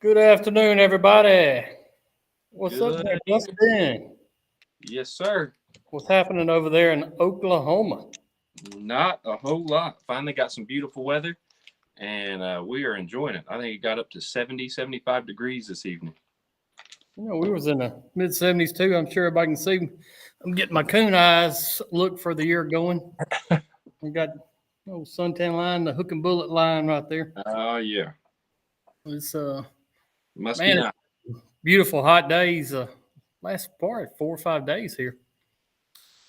Good afternoon, everybody. What's up there, Good evening. Dustin? Yes, sir. What's happening over there in Oklahoma? Not a whole lot. Finally got some beautiful weather, and we are enjoying it. I think it got up to 70, 75 degrees this evening. We was in the mid 70s too. I'm sure everybody can see. I'm getting my coon eyes look for the year going. We got old suntan line, the hook and bullet line right there. Oh, yeah. It's Must be man, nice. beautiful hot days. Last probably 4 or 5 days here.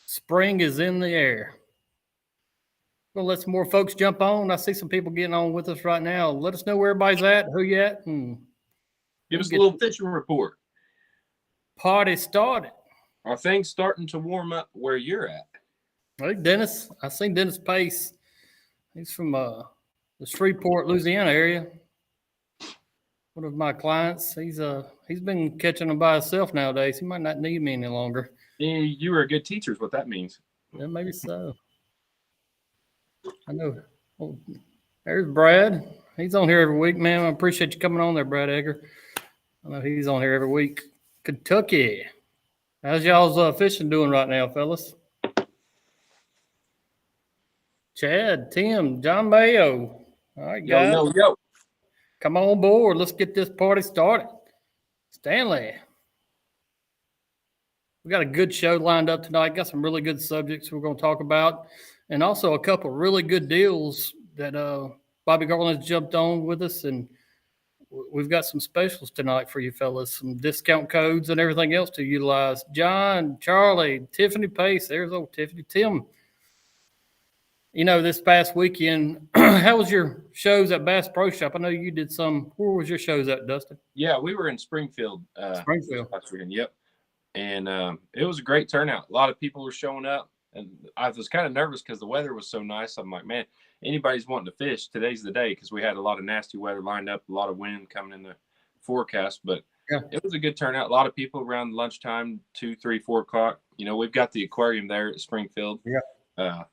Spring is in the air. We'll let some more folks jump on. I see some people getting on with us right now. Let us know where everybody's at, who you at, and Give we'll us a get little fishing report. party started. Are things starting to warm up where you're at? Hey, Dennis. I seen Dennis Pace. He's from the Shreveport, Louisiana area. One of my clients. He's been catching them by himself nowadays. He might not need me any longer. You are a good teacher, is what that means. Yeah, maybe so. I know. Oh, there's Brad. He's on here every week, man. I appreciate you coming on there, Brad Egger. I know he's on here every week. Kentucky. How's y'all's fishing doing right now, fellas? Chad, Tim, John Mayo. All right, Yo, guys. yo, yo. Come on board. Let's get this party started. Stanley. We got a good show lined up tonight. Got some really good subjects we're going to talk about, and also a couple really good deals that Bobby Garland has jumped on with us, and we've got some specials tonight for you fellas, some discount codes and everything else to utilize. John, Charlie, Tiffany Pace. There's old Tiffany. Tim. This past weekend, how was your shows at Bass Pro Shop? I know you did some. Where was your shows at, Dustin? Yeah, we were in Springfield. Springfield. Last weekend. Yep. And it was a great turnout. A lot of people were showing up, and I was kind of nervous because the weather was so nice. I'm like, man, anybody's wanting to fish, today's the day, because we had a lot of nasty weather lined up, a lot of wind coming in the forecast. But Yeah. it was a good turnout. A lot of people around lunchtime, 2, 3, 4 o'clock. We've got the aquarium there at Springfield. Yeah.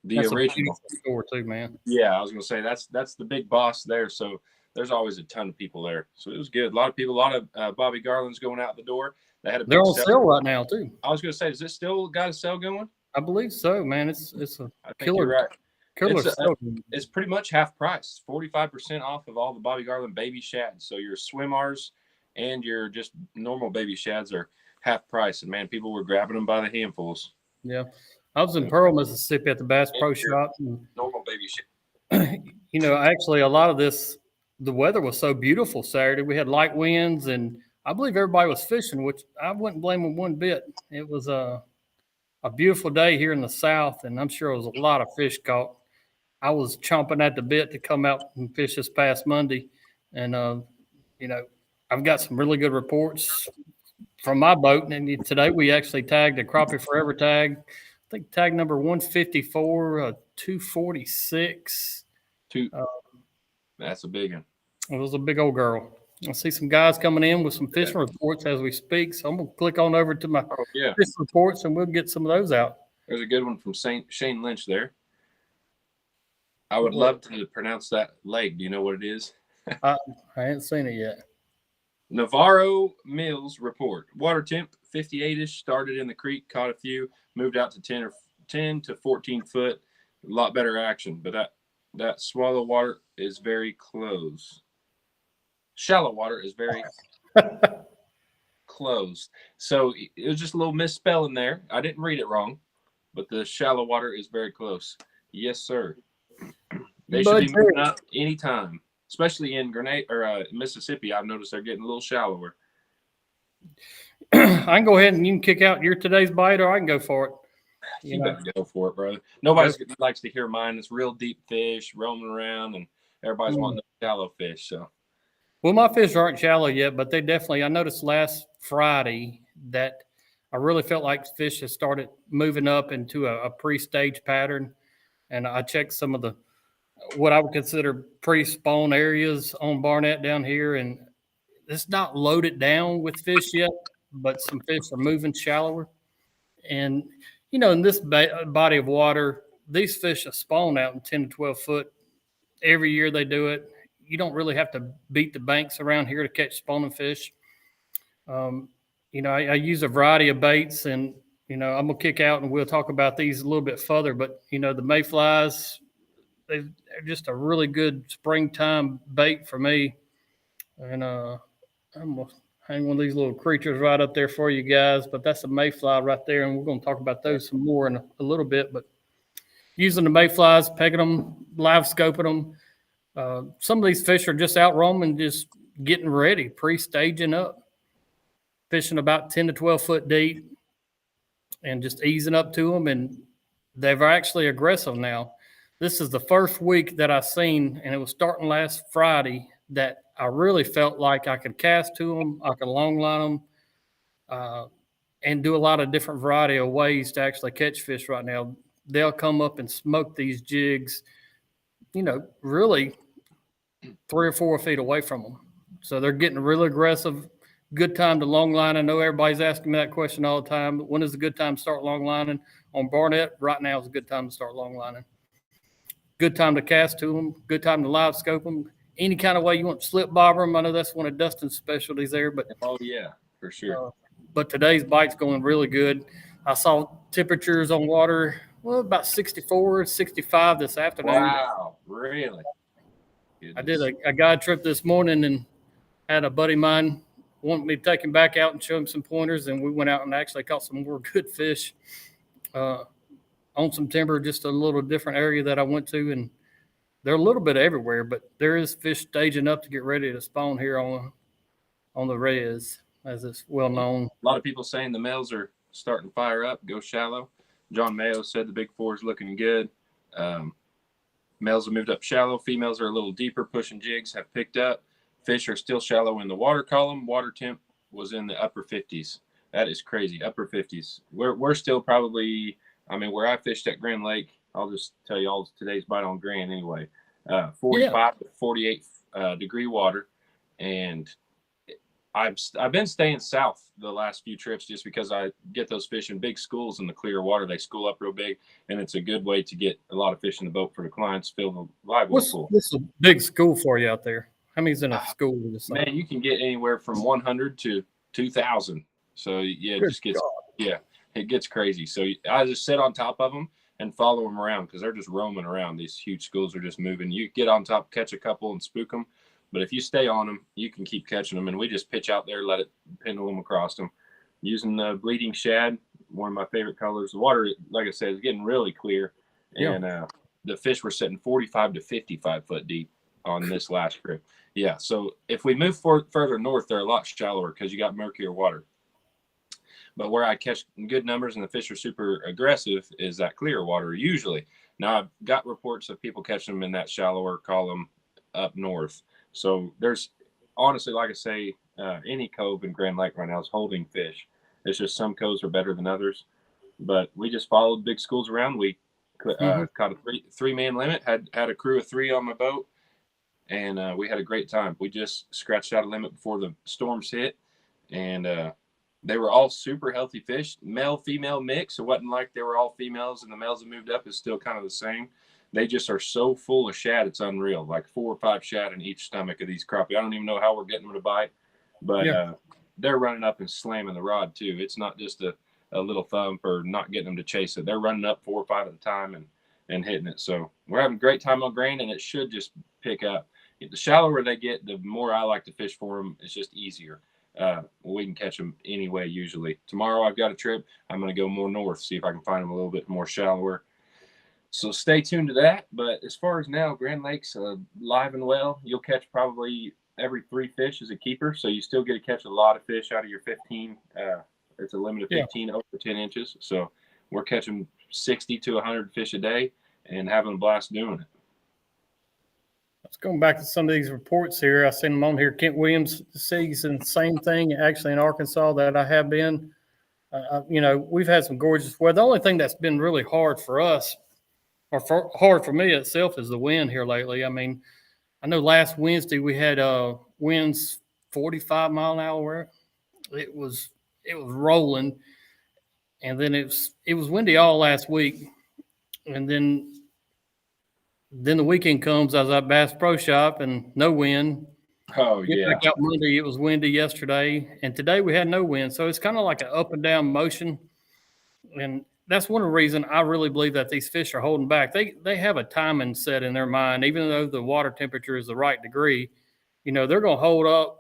The That's original a store too, man. Yeah, I was gonna say that's the big boss there. So there's always a ton of people there. So it was good. A lot of people. A lot of Bobby Garland's going out the door. They had a big They're on sale. sale right now too. I was gonna say, does it still got a sale going? I believe so, man. It's a I think you're right. killer It's, sale. it's pretty much half price, 45% off of all the Bobby Garland baby shads. So your swimmers and your just normal baby shads are half price. And man, people were grabbing them by the handfuls. Yeah. I was in Pearl, Mississippi at the Bass Pro And your Shop. And, normal baby shad. actually, a lot of the weather was so beautiful Saturday. We had light winds, and I believe everybody was fishing, which I wouldn't blame them one bit. It was a beautiful day here in the South, and I'm sure it was a lot of fish caught. I was chomping at the bit to come out and fish this past Monday, and I've got some really good reports from my boat. And today we actually tagged a crappie forever tag. I think tag number 154, 246. That's a big one. It was a big old girl. I see some guys coming in with some fishing reports as we speak. So I'm going to click on over to my fishing reports and we'll get some of those out. There's a good one from Shane Lynch there. I would love to pronounce that lake. Do you know what it is? I haven't seen it yet. Navarro Mills report. Water temp 58-ish. Started in the creek, caught a few, moved out to 10 to 14 foot. A lot better action, but that swallow water is very close. Shallow water is very closed. So it was just a little misspelling there. I didn't read it wrong, but the shallow water is very close. Yes, sir. They should be moving up anytime, especially in Grenada or Mississippi. I've noticed they're getting a little shallower. I can go ahead and you can kick out your today's bite, or I can go for it. You better go for it, brother. Nobody likes to hear mine. It's real deep fish roaming around, and everybody's wanting the shallow fish. So, well, my fish aren't shallow yet, but they definitely. I noticed last Friday that I really felt like fish had started moving up into a pre-stage pattern, and I checked some of the what I would consider pre-spawn areas on Barnett down here, and it's not loaded down with fish yet, but some fish are moving shallower. And, in this body of water, these fish are spawn out in 10 to 12 foot. Every year they do it. you don't really have to beat the banks around here to catch spawning fish. I use a variety of baits, and I'm gonna kick out, and we'll talk about these a little bit further. But the mayflies, they're just a really good springtime bait for me. And I'm gonna hang one of these little creatures right up there for you guys. But that's a mayfly right there, and we're gonna talk about those some more in a little bit. But using the mayflies, pegging them, live scoping them. Some of these fish are just out roaming, just getting ready, pre-staging up, fishing about 10 to 12 foot deep and just easing up to them. And they're actually aggressive now. This is the first week that I've seen, and it was starting last Friday, that I really felt like I could cast to them, I could long line them, and do a lot of different variety of ways to actually catch fish right now. They'll come up and smoke these jigs, really 3 or 4 feet away from them. So they're getting really aggressive. Good time to long line. I know everybody's asking me that question all the time. But when is a good time to start long lining? On Barnett, right now is a good time to start long lining. Good time to cast to them. Good time to live scope them. Any kind of way you want to slip bobber them. I know that's one of Dustin's specialties there. But Oh, yeah, for sure. But today's bite's going really good. I saw temperatures on water, about 64, 65 this afternoon. Wow, really? I did a guide trip this morning and had a buddy of mine want me to take him back out and show him some pointers, and we went out and actually caught some more good fish on some timber, just a little different area that I went to, and they're a little bit everywhere, but there is fish staging up to get ready to spawn here on the res, as it's well known. A lot of people saying the males are starting to fire up, go shallow. John Mayo said the big four is looking good. Males have moved up shallow. Females are a little deeper, pushing jigs, have picked up. Fish are still shallow in the water column. Water temp was in the upper 50s. That is crazy, upper 50s. We're still probably, where I fished at Grand Lake, I'll just tell you all today's bite on Grand anyway, 45 to 48 degree water. And I've been staying south the last few trips just because I get those fish in big schools in the clear water. They school up real big, and it's a good way to get a lot of fish in the boat for the clients, fill the live well pool. What's a big school for you out there? How many's in a school? Man, you can get anywhere from 100 to 2,000. So yeah, it gets crazy. So I just sit on top of them and follow them around because they're just roaming around. These huge schools are just moving. You get on top, catch a couple, and spook them. But if you stay on them, you can keep catching them. And we just pitch out there, let it pendulum across them. Using the bleeding shad, one of my favorite colors. The water, like I said, is getting really clear. And the fish were sitting 45 to 55 foot deep on this last trip. Yeah, so if we move further north, they're a lot shallower because you got murkier water. But where I catch good numbers and the fish are super aggressive is that clear water usually. Now, I've got reports of people catching them in that shallower column up north. So there's honestly, like I say, any cove in Grand Lake right now is holding fish. It's just some coves are better than others. But we just followed big schools around. We caught a three-man limit, had a crew of 3 on my boat. And we had a great time. We just scratched out a limit before the storms hit. And they were all super healthy fish, male-female mix. It wasn't like they were all females and the males that moved up is still kind of the same. They just are so full of shad, it's unreal. Like 4 or 5 shad in each stomach of these crappie. I don't even know how we're getting them to bite. But they're running up and slamming the rod, too. It's not just a little thump or not getting them to chase it. They're running up 4 or 5 at a time and hitting it. So we're having a great time on Grand, and it should just pick up. The shallower they get, the more I like to fish for them. It's just easier. We can catch them anyway usually. Tomorrow I've got a trip. I'm going to go more north, see if I can find them a little bit more shallower. So stay tuned to that. But as far as now, Grand Lake's live and well. You'll catch probably every 3 fish as a keeper. So you still get to catch a lot of fish out of your 15. It's a limit of 15 over 10 inches. So we're catching 60 to 100 fish a day and having a blast doing it. Let's go back to some of these reports here. I seen them on here. Kent Williams sees the same thing actually in Arkansas that I have been. We've had some gorgeous weather. The only thing that's been really hard for us, or hard for me itself, is the wind here lately. I know last Wednesday we had winds 45 mile an hour. It was rolling, and then it was windy all last week, and then then the weekend comes. I was at Bass Pro Shop and no wind. Oh Get yeah. back out Monday. It was windy yesterday, and today we had no wind. So it's kind of like an up and down motion, and that's one of the reasons I really believe that these fish are holding back. They have a timing set in their mind, even though the water temperature is the right degree. They're going to hold up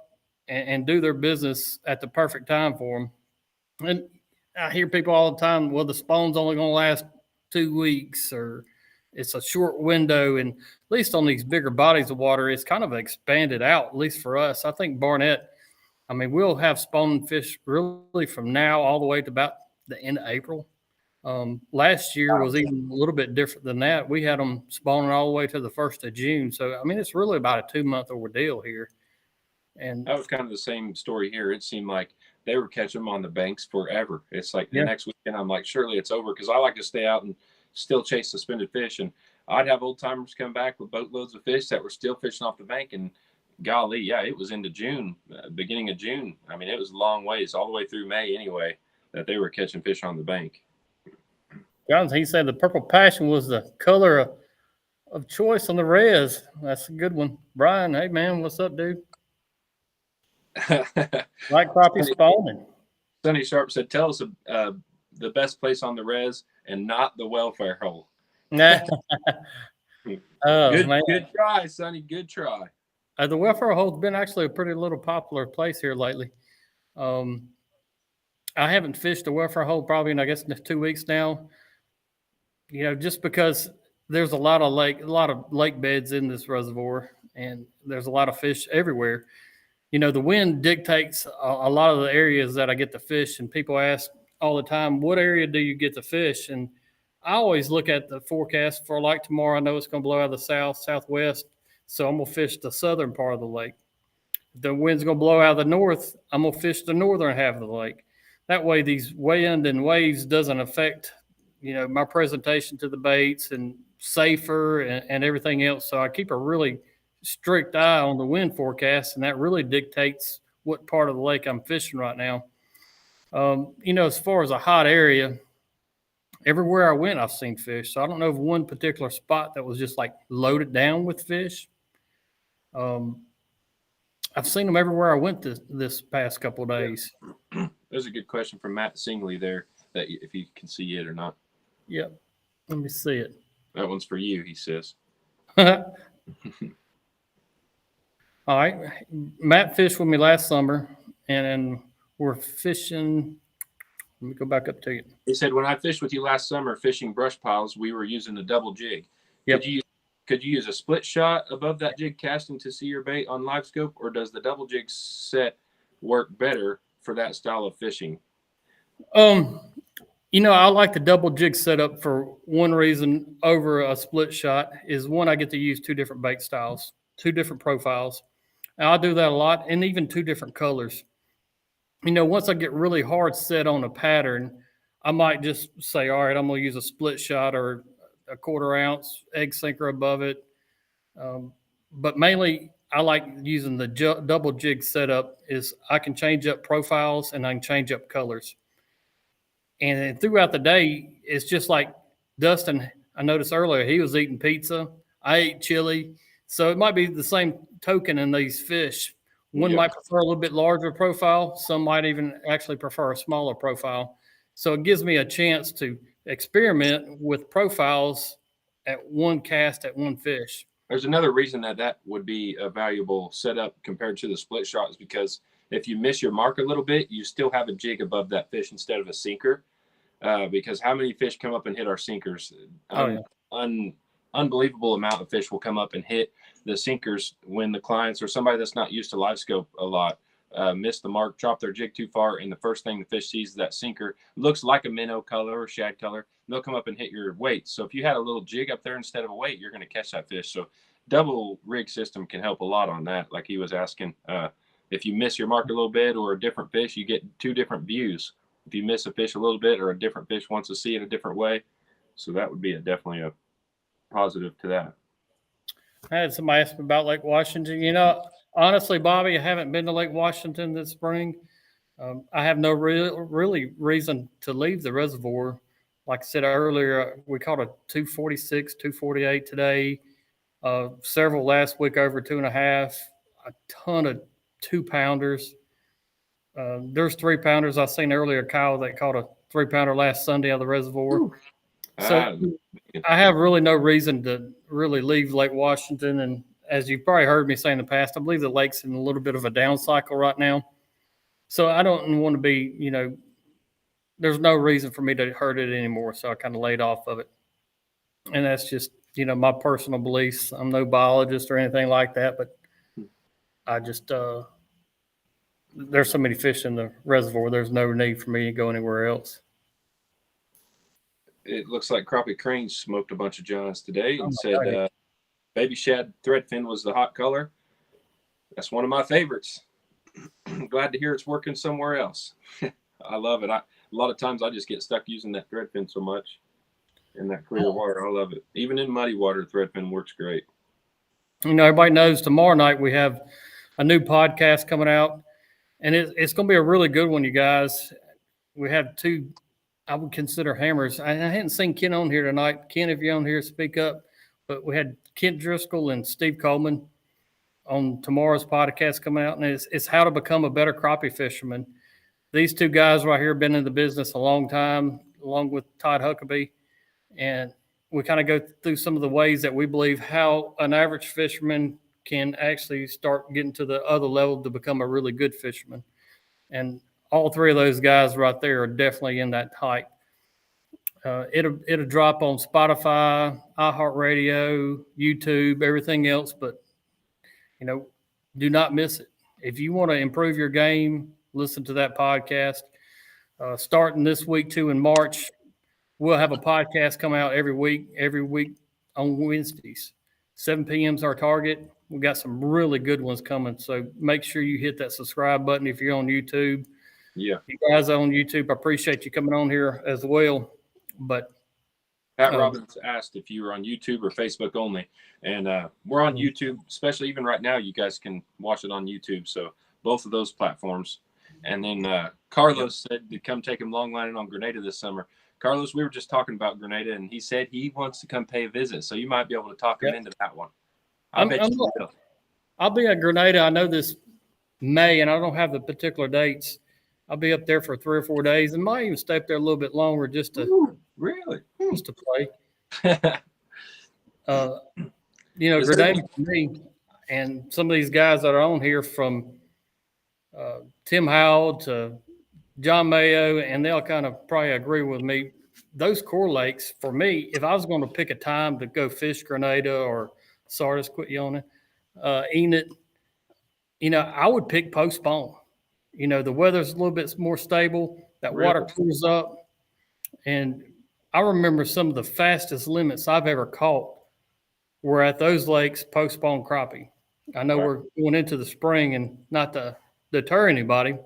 and do their business at the perfect time for them. And I hear people all the time, well, the spawn's only going to last 2 weeks, or it's a short window. And at least on these bigger bodies of water, it's kind of expanded out, at least for us. I think Barnett, we'll have spawning fish really from now all the way to about the end of April. Last year was even a little bit different than that. We had them spawning all the way to the 1st of June. So, it's really about a 2-month ordeal here. And That was kind of the same story here. It seemed like they were catching them on the banks forever. It's like the next weekend, I'm like, surely it's over, because I like to stay out and still chase suspended fish. And I'd have old timers come back with boatloads of fish that were still fishing off the bank. And golly, yeah, it was into June, beginning of June. It was a long ways, all the way through May anyway, that they were catching fish on the bank. John, he said the purple passion was the color of choice on the res. That's a good one. Brian, hey man, what's up, dude? Like crappie spawning. Sonny Sharp said, tell us the best place on the res and not the welfare hole. Nah. Good try, Sonny. Good try. The welfare hole's been actually a pretty little popular place here lately. I haven't fished a welfare hole probably in, I guess, 2 weeks now. Just because there's a lot of lake beds in this reservoir, and there's a lot of fish everywhere. The wind dictates a lot of the areas that I get to fish, and people ask all the time, what area do you get to fish? And I always look at the forecast for, like, tomorrow. I know it's going to blow out of the southwest, so I'm going to fish the southern part of the lake. If the wind's going to blow out of the north, I'm going to fish the northern half of the lake. That way these wind and waves doesn't affect, my presentation to the baits, and safer and everything else. So I keep a really strict eye on the wind forecast, and that really dictates what part of the lake I'm fishing right now. As far as a hot area, everywhere I went, I've seen fish. So I don't know of one particular spot that was just like loaded down with fish. I've seen them everywhere I went this past couple of days. There's a good question from Matt Singley there, that if you can see it or not. Yep. Let me see it. That one's for you, he says. All right. Matt fished with me last summer, and we're fishing. Let me go back up to you. He said, when I fished with you last summer fishing brush piles, we were using a double jig. Yep. Could you use a split shot above that jig casting to see your bait on live scope, or does the double jig set work better for that style of fishing? I like the double jig setup for one reason over a split shot is, one, I get to use 2 different bait styles, 2 different profiles. And I'll do that a lot, and even 2 different colors. Once I get really hard set on a pattern, I might just say, all right, I'm going to use a split shot or a 1/4 ounce egg sinker above it. But mainly I like using the double jig setup. Is I can change up profiles and I can change up colors. And throughout the day, it's just like Dustin, I noticed earlier, he was eating pizza. I ate chili. So it might be the same token in these fish. One might prefer a little bit larger profile. Some might even actually prefer a smaller profile. So it gives me a chance to experiment with profiles at one cast at one fish. There's another reason that would be a valuable setup compared to the split shot, is because if you miss your mark a little bit, you still have a jig above that fish instead of a sinker. Because how many fish come up and hit our sinkers? Unbelievable amount of fish will come up and hit the sinkers when the clients or somebody that's not used to live scope a lot miss the mark, drop their jig too far, and the first thing the fish sees is that sinker looks like a minnow color or shad color. They'll come up and hit your weight. So if you had a little jig up there instead of a weight, you're going to catch that fish. So double rig system can help a lot on that. Like he was asking, if you miss your mark a little bit or a different fish, you get 2 different views. If you miss a fish a little bit or a different fish wants to see it a different way. So that would be definitely a positive to that. I had somebody ask me about Lake Washington. Honestly, Bobby, I haven't been to Lake Washington this spring. I have no really reason to leave the reservoir. Like I said earlier, we caught a 246, 248 today. Several last week over 2.5, a ton of 2-pounders. There's 3-pounders I seen earlier, Kyle, that caught a 3-pounder last Sunday out of the reservoir. So I have really no reason to really leave Lake Washington. And as you've probably heard me say in the past, I believe the lake's in a little bit of a down cycle right now. So I don't want to be, there's no reason for me to hurt it anymore. So I kind of laid off of it. And that's just, my personal beliefs. I'm no biologist or anything like that, but I just, there's so many fish in the reservoir. There's no need for me to go anywhere else. It looks like Crappie Crane smoked a bunch of giants today and said baby shad threadfin was the hot color. That's one of my favorites. Glad to hear it's working somewhere else. I love it. A lot of times I just get stuck using that threadfin so much in that clear water. I love it. Even in muddy water, threadfin works great. Everybody knows tomorrow night we have a new podcast coming out, and it's going to be a really good one, you guys. We have 2, I would consider hammers. I hadn't seen Ken on here tonight. Ken, if you're on here, speak up. But we had Kent Driscoll and Steve Coleman on tomorrow's podcast coming out, and it's how to become a better crappie fisherman. These 2 guys right here have been in the business a long time, along with Todd Huckabee, and we kind of go through some of the ways that we believe how an average fisherman can actually start getting to the other level to become a really good fisherman. And all 3 of those guys right there are definitely in that height. It'll drop on Spotify, iHeartRadio, YouTube, everything else, but do not miss it. If you want to improve your game, listen to that podcast. Starting this week too in March, we'll have a podcast come out every week on Wednesdays. 7 p.m. is our target. We got some really good ones coming, so make sure you hit that subscribe button if you're on YouTube. Yeah, you guys on YouTube, I appreciate you coming on here as well. But Pat Robbins asked if you were on YouTube or Facebook only, and we're on YouTube. Especially even right now, you guys can watch it on YouTube. So both of those platforms. And then Carlos said to come take him long lining on Grenada this summer. Carlos, we were just talking about Grenada, and he said he wants to come pay a visit. So you might be able to talk him into that one. I bet you will. I'll be at Grenada. I know this May, and I don't have the particular dates. I'll be up there for 3 or 4 days, and might even stay up there a little bit longer just to just to play. Grenada for me, and some of these guys that are on here from Tim Howell to John Mayo, and they'll kind of probably agree with me. Those core lakes, for me, if I was going to pick a time to go fish Grenada or Sardis, quit yawning, Enid, I would pick postpone. The weather's a little bit more stable. That water cools up. And I remember some of the fastest limits I've ever caught were at those lakes postpone crappie. I know we're going into the spring, and not to deter anybody,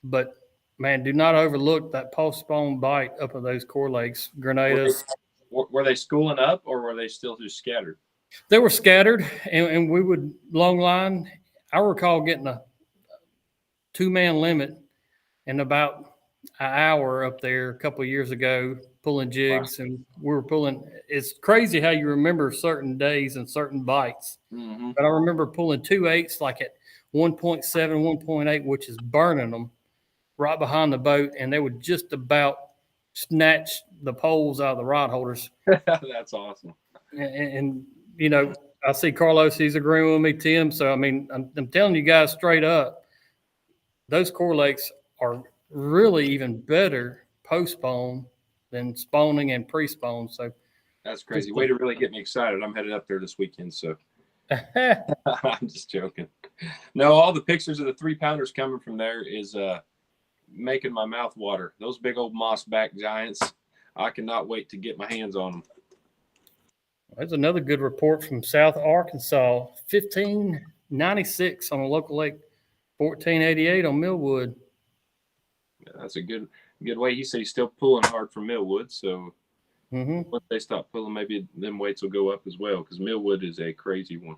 but man, do not overlook that postpone bite up of those core lakes, Grenadas. Were they schooling up, or were they still just scattered? They were scattered, and we would long line. I recall getting a 2-man limit in about an hour up there a couple of years ago, pulling jigs, and we were pulling. It's crazy how you remember certain days and certain bites. Mm-hmm. But I remember pulling 2 8s like at 1.7, 1.8, which is burning them right behind the boat, and they would just about snatch the poles out of the rod holders. That's awesome. And I see Carlos, he's agreeing with me, Tim. So, I mean, I'm telling you guys straight up, those core lakes are really even better post-spawn than spawning and pre-spawn. So that's crazy. Way to really get me excited. I'm headed up there this weekend. So I'm just joking. No, all the pictures of the 3-pounders coming from there is making my mouth water. Those big old mossback giants. I cannot wait to get my hands on them. There's another good report from South Arkansas. 1596 on a local lake, 1488 on Millwood. Yeah, that's a good weight. He said he's still pulling hard for Millwood. So once they stop pulling, maybe them weights will go up as well, because Millwood is a crazy one.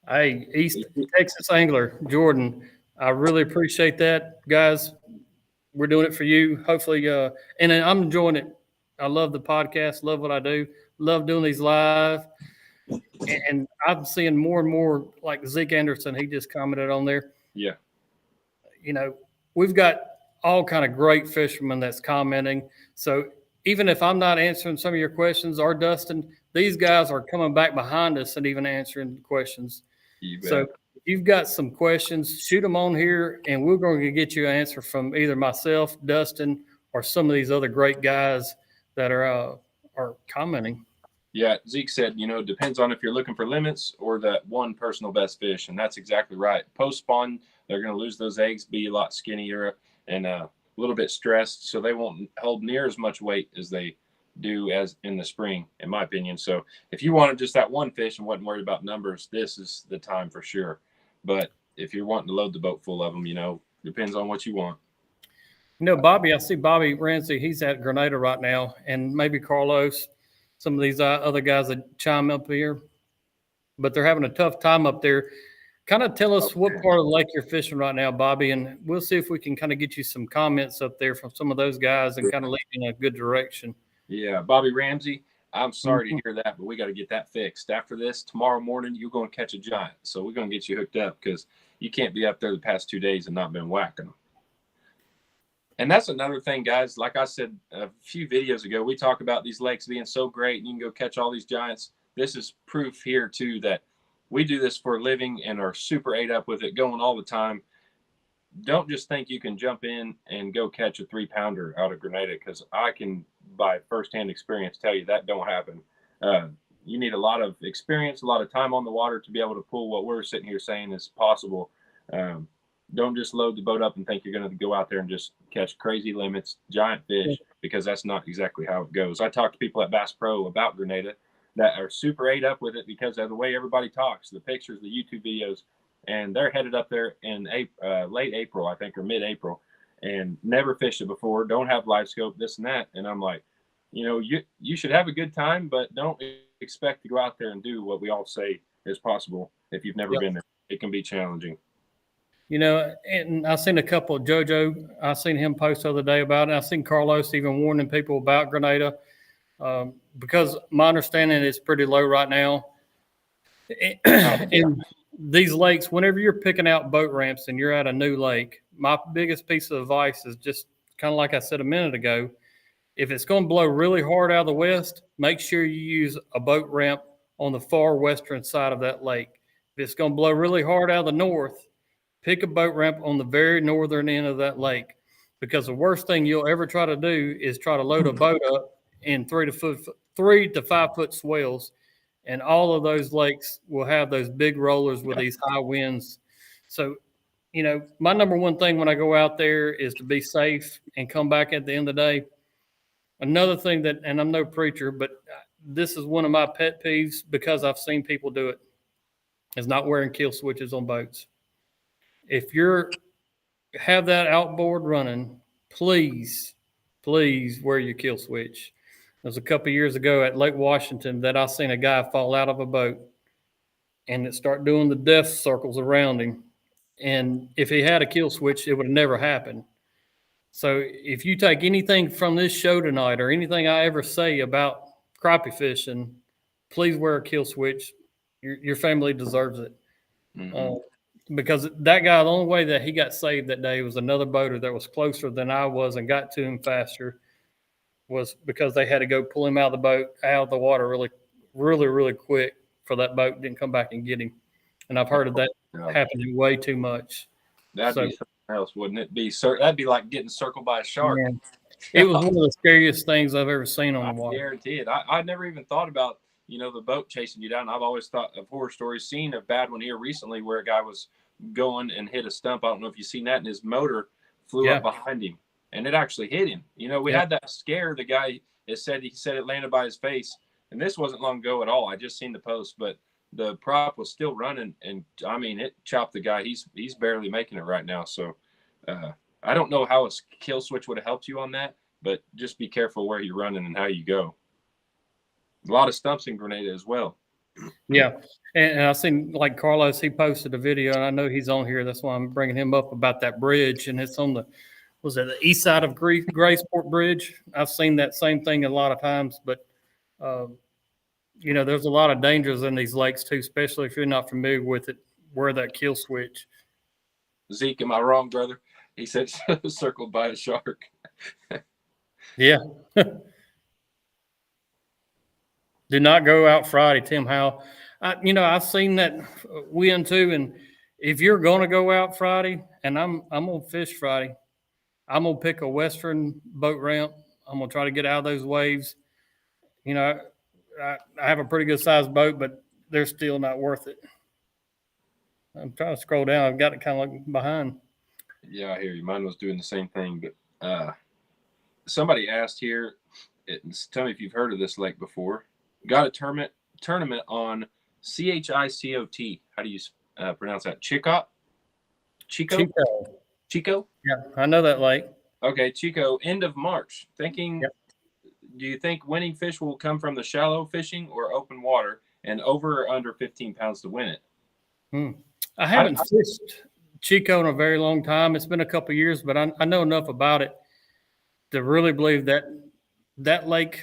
Hey, East Texas angler Jordan, I really appreciate that, guys. We're doing it for you. Hopefully, and I'm enjoying it. I love the podcast, love what I do. love doing these live. And I'm seeing more and more, like Zeke Anderson, he just commented on there. Yeah. You know, we've got all kind of great fishermen that's commenting. So even if I'm not answering some of your questions, or Dustin, these guys are coming back behind us and even answering questions. You bet. So if you've got some questions, shoot them on here, and we're going to get you an answer from either myself, Dustin, or some of these other great guys that are commenting. Yeah, Zeke said, you know, it depends on if you're looking for limits or that one personal best fish, and that's exactly right. Post spawn, they're going to lose those eggs, be a lot skinnier and a little bit stressed, so they won't hold near as much weight as they do as in the spring, in my opinion. So if you wanted just that one fish and wasn't worried about numbers, this is the time for sure. But if you're wanting to load the boat full of them, you know, depends on what you want. You know, Bobby, I see Bobby Ramsey, he's at Grenada right now, and maybe Carlos, some of these other guys that chime up here, but they're having a tough time up there. Kind of tell us what part of the lake you're fishing right now, Bobby, and we'll see if we can kind of get you some comments up there from some of those guys and kind of lead in a good direction. Yeah, Bobby Ramsey, I'm sorry to hear that, but we got to get that fixed. After this, tomorrow morning, you're going to catch a giant. So we're going to get you hooked up because you can't be up there the past 2 days and not been whacking them. And that's another thing, guys. Like I said a few videos ago, we talk about these lakes being so great and you can go catch all these giants. This is proof here, too, that we do this for a living and are super ate up with it, going all the time. Don't just think you can jump in and go catch a 3-pounder out of Grenada, because I can, by firsthand experience, tell you that don't happen. You need a lot of experience, a lot of time on the water to be able to pull what we're sitting here saying is possible. Don't just load the boat up and think you're going to go out there and just catch crazy limits, giant fish, because that's not exactly how it goes. I talk to people at Bass Pro about Grenada that are super ate up with it because of the way everybody talks, the pictures, the YouTube videos, and they're headed up there in late April, I think, or mid-April, and never fished it before, don't have live scope, this and that. And I'm like, you know, you should have a good time, but don't expect to go out there and do what we all say is possible if you've never been there. It can be challenging. You know, and I seen a couple of JoJo, I seen him post the other day about it. I seen Carlos even warning people about Grenada because my understanding is pretty low right now. In these lakes, whenever you're picking out boat ramps and you're at a new lake, my biggest piece of advice is just kind of like I said a minute ago, if it's going to blow really hard out of the west, make sure you use a boat ramp on the far western side of that lake. If it's going to blow really hard out of the north, pick a boat ramp on the very northern end of that lake, because the worst thing you'll ever try to do is try to load a boat up in 3 to 5 foot swells. And all of those lakes will have those big rollers with these high winds. So, you know, my number one thing when I go out there is to be safe and come back at the end of the day. Another thing that, and I'm no preacher, but this is one of my pet peeves because I've seen people do it, is not wearing kill switches on boats. If you're have that outboard running, please wear your kill switch. It was a couple of years ago at Lake Washington that I seen a guy fall out of a boat and it start doing the death circles around him. And if he had a kill switch, it would have never happened. So if you take anything from this show tonight or anything I ever say about crappie fishing, please wear a kill switch. Your family deserves it. Because that guy, the only way that he got saved that day was another boater that was closer than I was and got to him faster, was because they had to go pull him out of the boat, out of the water really quick for that boat didn't come back and get him. And I've heard of that happening way too much. That'd be something else, wouldn't it? That'd be like getting circled by a shark. Yeah. It was one of the scariest things I've ever seen on the water. I guarantee it. I never even thought about, you know, the boat chasing you down. I've always thought of horror stories. Seen a bad one here recently where a guy was going and hit a stump. I don't know if you've seen that, and his motor flew up behind him, and it actually hit him. You know, we had that scare. The guy he said it landed by his face, and this wasn't long ago at all. I just seen the post, but the prop was still running, and I mean, it chopped the guy. He's barely making it right now. So I don't know how a kill switch would have helped you on that, but just be careful where you're running and how you go. A lot of stumps in Grenada as well. Yeah. And I've seen, like Carlos, he posted a video, and I know he's on here. That's why I'm bringing him up about that bridge. And it's on the east side of Graysport Bridge? I've seen that same thing a lot of times. But there's a lot of dangers in these lakes too, especially if you're not familiar with it, where that kill switch. Zeke, am I wrong, brother? He said circled by a shark. Yeah. Do not go out Friday, Tim Howell. I've seen that wind too, and if you're going to go out Friday, and I'm gonna fish Friday, I'm gonna pick a western boat ramp. I'm gonna try to get out of those waves. I have a pretty good sized boat, but they're still not worth it. I'm trying to scroll down. I've got it kind of like behind. Yeah, I hear you. Mine was doing the same thing, but somebody asked here. Tell me if you've heard of this lake before. Got a tournament on CHICOT. How do you pronounce that? Chico? Chico? Yeah, I know that lake. Okay, Chico. End of March. Thinking. Yep. Do you think winning fish will come from the shallow fishing or open water, and over or under 15 pounds to win it? I haven't fished Chico in a very long time. It's been a couple of years, but I know enough about it to really believe that lake,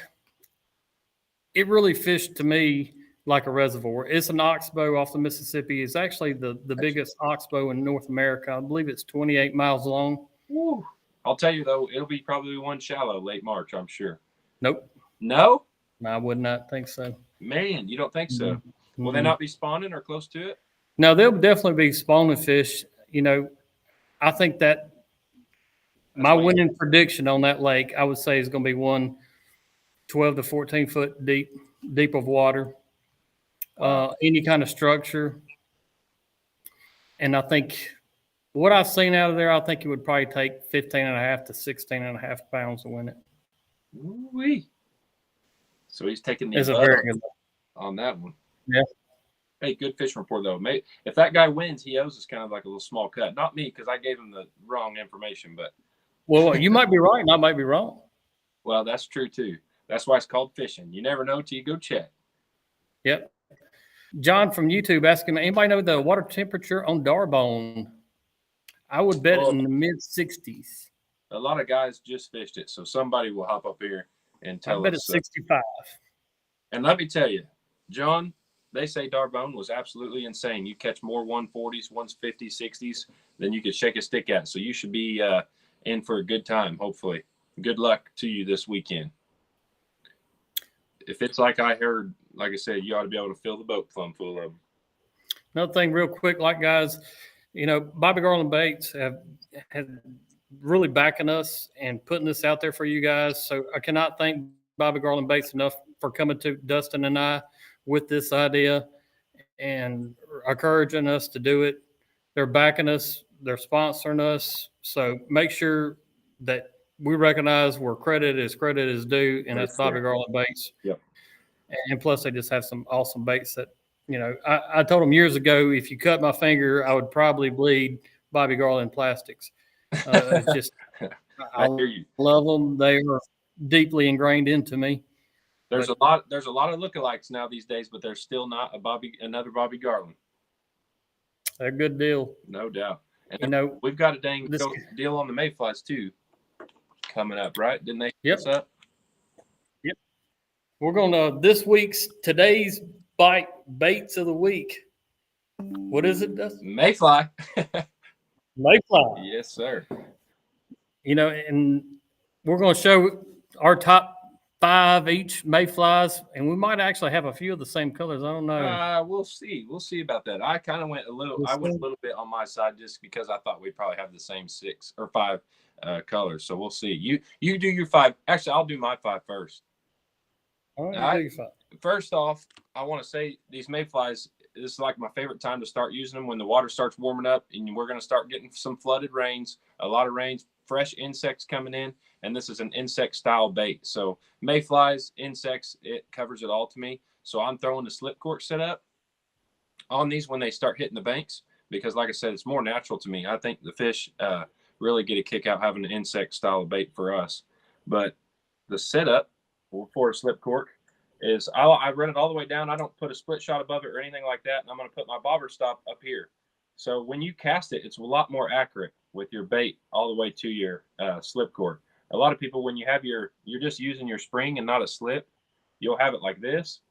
it really fished to me like a reservoir. It's an oxbow off the Mississippi. It's actually the biggest oxbow in North America. I believe it's 28 miles long. Woo. I'll tell you, though, it'll be probably one shallow late March, I'm sure. Nope. No? I would not think so. Man, you don't think so? Mm-hmm. Will they not be spawning or close to it? No, they'll definitely be spawning fish. I think that my winning prediction on that lake, I would say, is going to be one 12 to 14 foot deep of water, any kind of structure. And I think what I've seen out of there, I think it would probably take 15 and a half to 16 and a half pounds to win it. Woo-wee. So he's taking the very good on that one. Yeah. Hey, good fishing report, though. If that guy wins, he owes us kind of like a little small cut. Not me, because I gave him the wrong information. But well, you might be right, and I might be wrong. Well, that's true, too. That's why it's called fishing. You never know till you go check. Yep. John from YouTube asking, anybody know the water temperature on Darbone? I would bet in the mid-60s. A lot of guys just fished it, so somebody will hop up here and tell us. I bet it's 65. And let me tell you, John, they say Darbone was absolutely insane. You catch more 140s, 150s, 60s than you could shake a stick at. So you should be in for a good time, hopefully. Good luck to you this weekend. If it's like I heard, like I said, you ought to be able to fill the boat plumb full of them. Another thing real quick, guys, Bobby Garland Baits have really backing us and putting this out there for you guys. So I cannot thank Bobby Garland Baits enough for coming to Dustin and I with this idea and encouraging us to do it. They're backing us. They're sponsoring us. So make sure that we recognize where credit is due, and that's Bobby Garland Baits. Yep. And plus, they just have some awesome baits that, I told them years ago, if you cut my finger, I would probably bleed Bobby Garland Plastics. It's just, I love them. They are deeply ingrained into me. There's a lot of lookalikes now these days, but there's still not another Bobby Garland. They're a good deal. No doubt. And we've got a dang deal on the mayflies too coming up, right? Didn't they? Yep. Up? Yep. We're going to today's baits of the week. What is it, Dustin? Mayfly. Mayfly. Yes, sir. And we're going to show our top 5 each mayflies, and we might actually have a few of the same colors. I don't know. We'll see. We'll see about that. I kind of went a little bit on my side just because I thought we'd probably have the same 6 or 5 colors. So we'll see. You do your 5. Actually, I'll do my 5 first. All right. First off, I want to say these mayflies, this is like my favorite time to start using them when the water starts warming up and we're going to start getting some flooded rains, a lot of rains, fresh insects coming in. And this is an insect style bait. So mayflies, insects, it covers it all to me. So I'm throwing the slip cork setup on these when they start hitting the banks, because like I said, it's more natural to me. I think the fish really get a kick out having an insect style of bait for us. But the setup for a slip cork is I run it all the way down. I don't put a split shot above it or anything like that. And I'm going to put my bobber stop up here. So when you cast it, it's a lot more accurate with your bait all the way to your slip cork. A lot of people, when you have you're just using your spring and not a slip, you'll have it like this.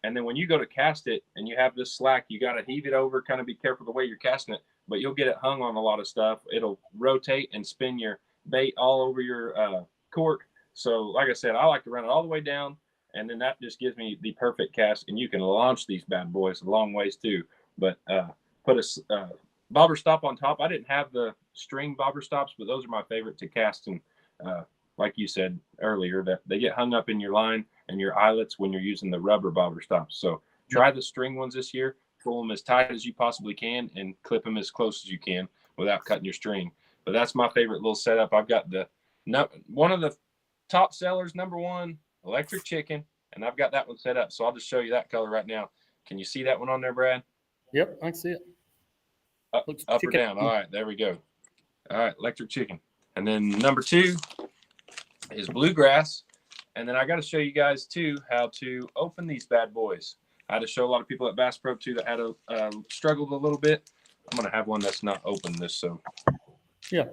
And then when you go to cast it and you have this slack, you got to heave it over, kind of be careful the way you're casting it, but you'll get it hung on a lot of stuff. It'll rotate and spin your bait all over your cork. So like I said, I like to run it all the way down, and then that just gives me the perfect cast, and you can launch these bad boys a long ways too. But put a bobber stop on top. I didn't have the string bobber stops, but those are my favorite to cast. And like you said earlier, that they get hung up in your line and your eyelets when you're using the rubber bobber stops. So try the string ones this year. Pull them as tight as you possibly can and clip them as close as you can without cutting your string. But that's my favorite little setup. I've got one of the top sellers, number one, Electric Chicken, and I've got that one set up. So I'll just show you that color right now. Can you see that one on there, Brad? Yep, I can see it. Up or down? All right, there we go. All right, Electric Chicken. And then number two is Bluegrass. And then I got to show you guys too how to open these bad boys. I had to show a lot of people at Bass Pro too that had struggled a little bit. I'm gonna have one that's not open this. So yeah,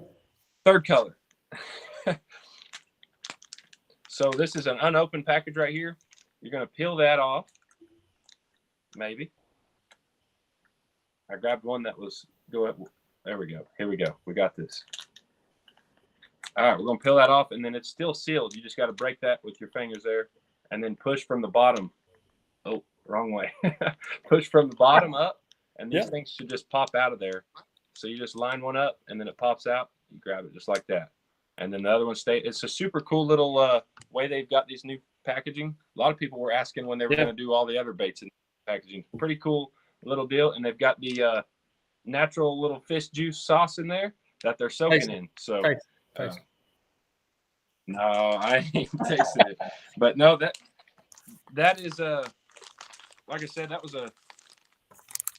third color. So this is an unopened package right here. You're gonna peel that off. Maybe. I grabbed one that was there we go. Here we go. We got this. All right, we're gonna peel that off, and then it's still sealed. You just got to break that with your fingers there, and then push from the bottom. Oh, wrong way. Push from the bottom up, and these things should just pop out of there. So you just line one up, and then it pops out. You grab it just like that, and then the other one stays. It's a super cool little way they've got these new packaging. A lot of people were asking when they were going to do all the other baits in packaging. Pretty cool little deal, and they've got the natural little fish juice sauce in there that they're soaking in. So. No, I ain't tasted it, but no, that is like I said, that was a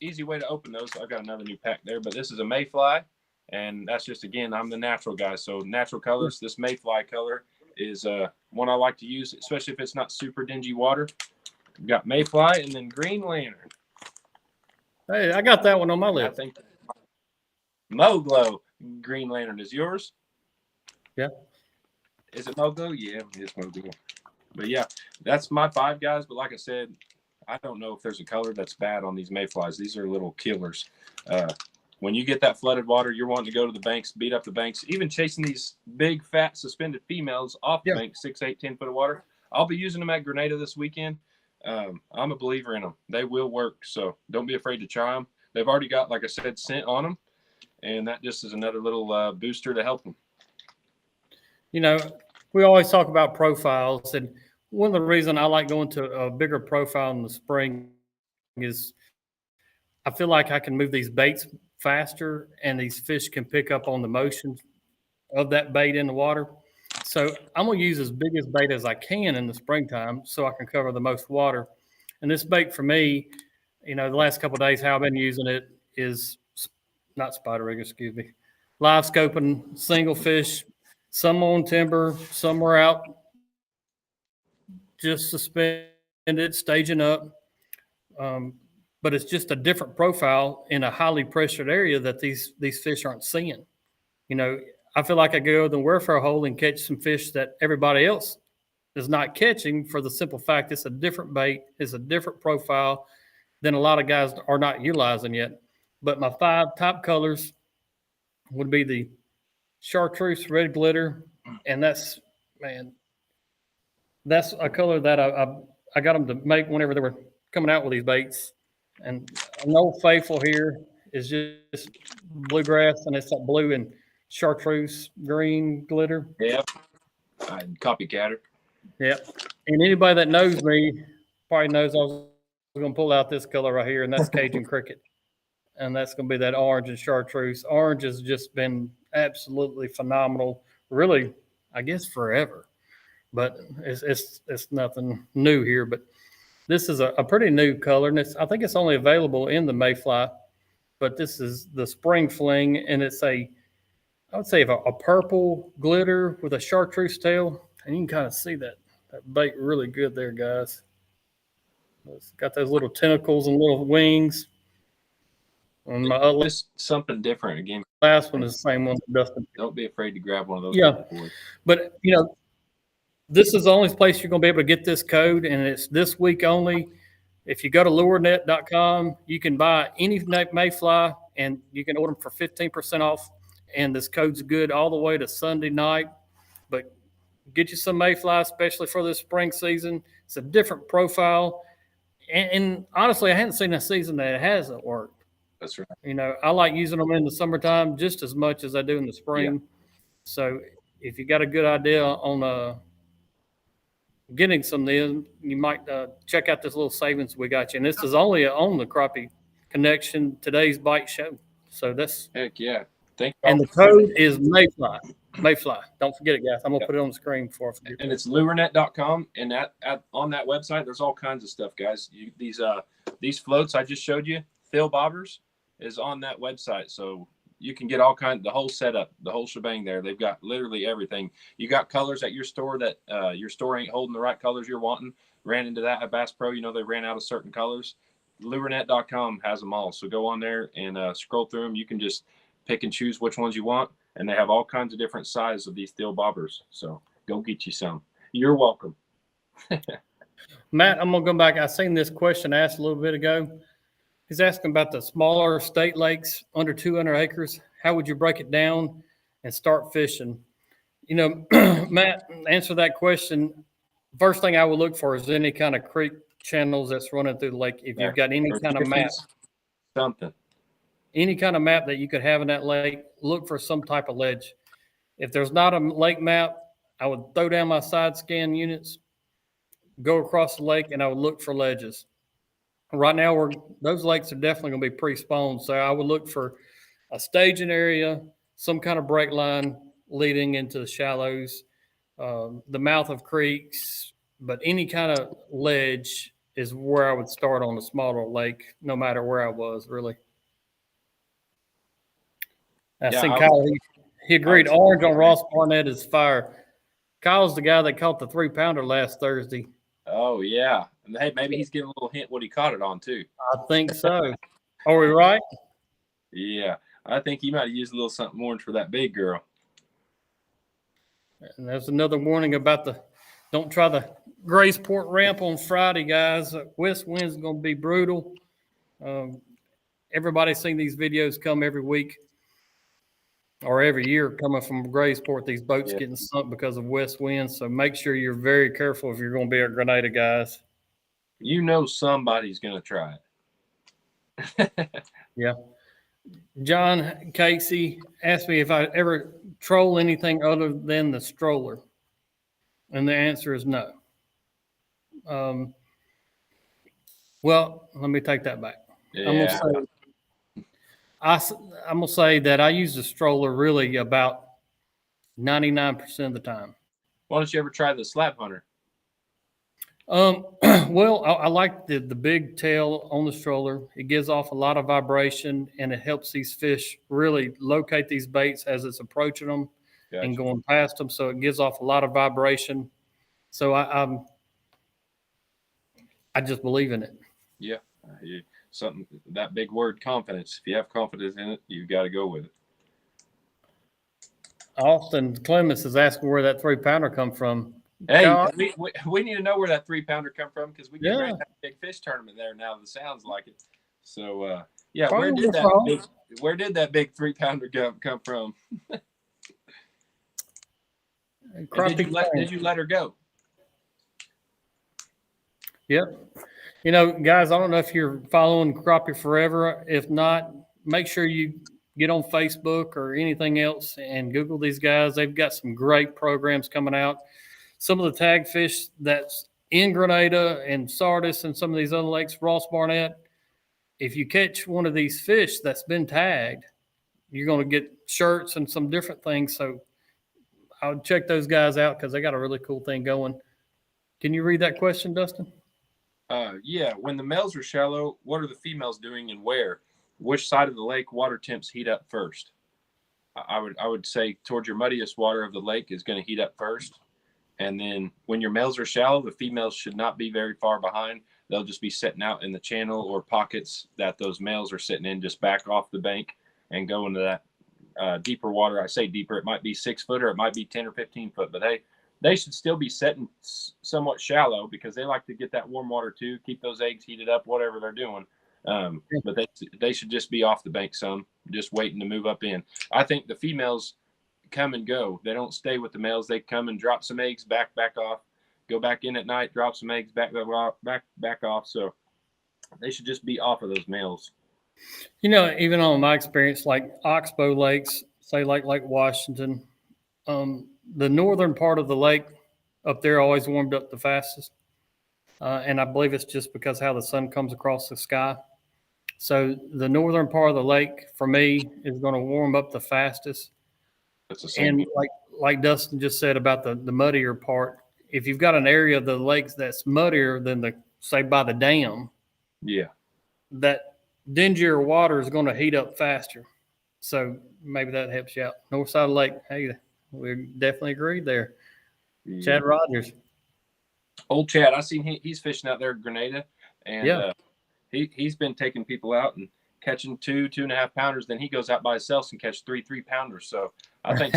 easy way to open those. So I've got another new pack there, but this is a mayfly, and that's just, again, I'm the natural guy, so natural colors. This mayfly color is one I like to use, especially if it's not super dingy water. We've got mayfly and then green lantern. Hey, I got that one on my list. I think Moglo green lantern is yours. Yeah. Is it Moglo? Yeah, it's Moglo. But yeah, that's my 5 guys. But like I said, I don't know if there's a color that's bad on these mayflies. These are little killers. When you get that flooded water, you're wanting to go to the banks, beat up the banks, even chasing these big, fat, suspended females off the bank, 6, 8, 10 foot of water. I'll be using them at Grenada this weekend. I'm a believer in them. They will work. So don't be afraid to try them. They've already got, like I said, scent on them. And that just is another little booster to help them. You know, we always talk about profiles, and one of the reasons I like going to a bigger profile in the spring is I feel like I can move these baits faster, and these fish can pick up on the motion of that bait in the water. So I'm going to use as big as bait as I can in the springtime so I can cover the most water. And this bait for me, you know, the last couple of days, how I've been using it is not spider rig, excuse me, live scoping single fish. Some on timber, some are out just suspended, staging up. But it's just a different profile in a highly pressured area that these fish aren't seeing. You know, I feel like I go to the Warfare hole and catch some fish that everybody else is not catching, for the simple fact it's a different bait, it's a different profile than a lot of guys are not utilizing yet. But my 5 top colors would be the chartreuse red glitter, and that's a color that I got them to make whenever they were coming out with these baits. And an Old Faithful here is just bluegrass, and it's that blue and chartreuse green glitter. Yep. Copycatter. Yep. And anybody that knows me probably knows I was going to pull out this color right here, and that's Cajun Cricket. And that's going to be that orange and chartreuse. Orange has just been absolutely phenomenal, really, I guess forever. But it's nothing new here. But this is a pretty new color, and I think it's only available in the mayfly. But this is the Spring Fling, and it's I would say a purple glitter with a chartreuse tail, and you can kind of see that bait really good there, guys. It's got those little tentacles and little wings. And my just something different again. Last one is the same one that Dustin. Don't be afraid to grab one of those. Yeah, but you know, this is the only place you're going to be able to get this code, and it's this week only. If you go to lurenet.com, you can buy any mayfly and you can order them for 15% off. And this code's good all the way to Sunday night. But get you some mayfly, especially for this spring season. It's a different profile. And honestly, I hadn't seen a season that it hasn't worked. That's right. You know, I like using them in the summertime just as much as I do in the spring. Yeah. So if you got a good idea on getting some in, you might check out this little savings we got you. And this is only on the Crappie Connection Today's Bite Show. So that's Heck yeah. Thank you. and the code is Mayfly. Mayfly. Don't forget it, guys. I'm gonna put it on the screen before I forget. And it's lurenet.com, and on that website, there's all kinds of stuff, guys. These floats I just showed you, Phil Bobbers, is on that website, so you can get all kinds, the whole setup, the whole shebang there. They've got literally everything. You got colors at your store that your store ain't holding the right colors you're wanting. Ran into that at Bass Pro. You know, they ran out of certain colors. Lurenet.com has them all, so go on there and scroll through them. You can just pick and choose which ones you want. And they have all kinds of different sizes of these steel bobbers. So go get you some. You're welcome. Matt, I'm going to go back. I seen this question asked a little bit ago. He's asking about the smaller state lakes under 200 acres. How would you break it down and start fishing? You know, Matt, answer that question. First thing I would look for is any kind of creek channels that's running through the lake. If you've got any kind of map. Something. Any kind of map that you could have in that lake, look for some type of ledge. If there's not a lake map, I would throw down my side scan units, go across the lake, and I would look for ledges. Right now, those lakes are definitely going to be pre-spawned, so I would look for a staging area, some kind of break line leading into the shallows, the mouth of creeks, but any kind of ledge is where I would start on a smaller lake, no matter where I was, really. I think Kyle, he agreed. Orange on Ross Barnett is fire. Kyle's the guy that caught the 3-pounder last Thursday. Oh, yeah. And hey, maybe he's getting a little hint what he caught it on, too. I think so. Are we right? Yeah. I think he might have used a little something orange for that big girl. And there's another warning about don't try the Graysport ramp on Friday, guys. West wind's going to be brutal. Everybody's seen these videos come every week. Or every year coming from Graysport, these boats getting sunk because of west winds. So make sure you're very careful if you're going to be at Grenada, guys. You know somebody's going to try it. Yeah. John Casey asked me if I ever troll anything other than the stroller. And the answer is no. Well, let me take that back. Yeah. I'm going to say that I use the stroller really about 99% of the time. Why don't you ever try the Slab Hunter? Well, I like the big tail on the stroller. It gives off a lot of vibration, and it helps these fish really locate these baits as it's approaching them and going past them. So it gives off a lot of vibration. So I just believe in it. Yeah. Something, that big word, confidence. If you have confidence in it, you've got to go with it. Austin Clemens is asking where that 3-pounder come from. Hey, we need to know where that 3-pounder come from because we get ready to have a big fish tournament there now. That sounds like it. So yeah, where did that big 3-pounder come from? Did you let her go? Yep. You know, guys, I don't know if you're following Crappie Forever. If not, make sure you get on Facebook or anything else and Google these guys. They've got some great programs coming out. Some of the tag fish that's in Grenada and Sardis and some of these other lakes, Ross Barnett, if you catch one of these fish that's been tagged, you're going to get shirts and some different things. So I would check those guys out because they got a really cool thing going. Can you read that question, Dustin? Yeah. When the males are shallow, what are the females doing and where? Which side of the lake water temps heat up first? I would say towards your muddiest water of the lake is going to heat up first. And then when your males are shallow, the females should not be very far behind. They'll just be sitting out in the channel or pockets that those males are sitting in, just back off the bank and go into that deeper water. I say deeper, it might be 6 foot or it might be 10 or 15 foot, but hey, they should still be setting somewhat shallow because they like to get that warm water too, keep those eggs heated up, whatever they're doing. But they should just be off the bank some, just waiting to move up in. I think the females come and go. They don't stay with the males. They come and drop some eggs, back off, go back in at night, drop some eggs, back off. So they should just be off of those males. You know, even on my experience, like Oxbow lakes, say like Lake Washington, the northern part of the lake up there always warmed up the fastest. And I believe it's just because how the sun comes across the sky. So the northern part of the lake for me is going to warm up the fastest. That's the same. And like Dustin just said about the muddier part, if you've got an area of the lakes that's muddier than the, say, by the dam, Yeah, that dingier water is going to heat up faster. So maybe that helps you out. North side of the lake, hey, we definitely agreed there. yeah. Chad Rogers. Old Chad, I seen he's fishing out there at Grenada, and he's been taking people out and catching 2.5 pounders. Then he goes out by himself and catch 3 pounders. So I think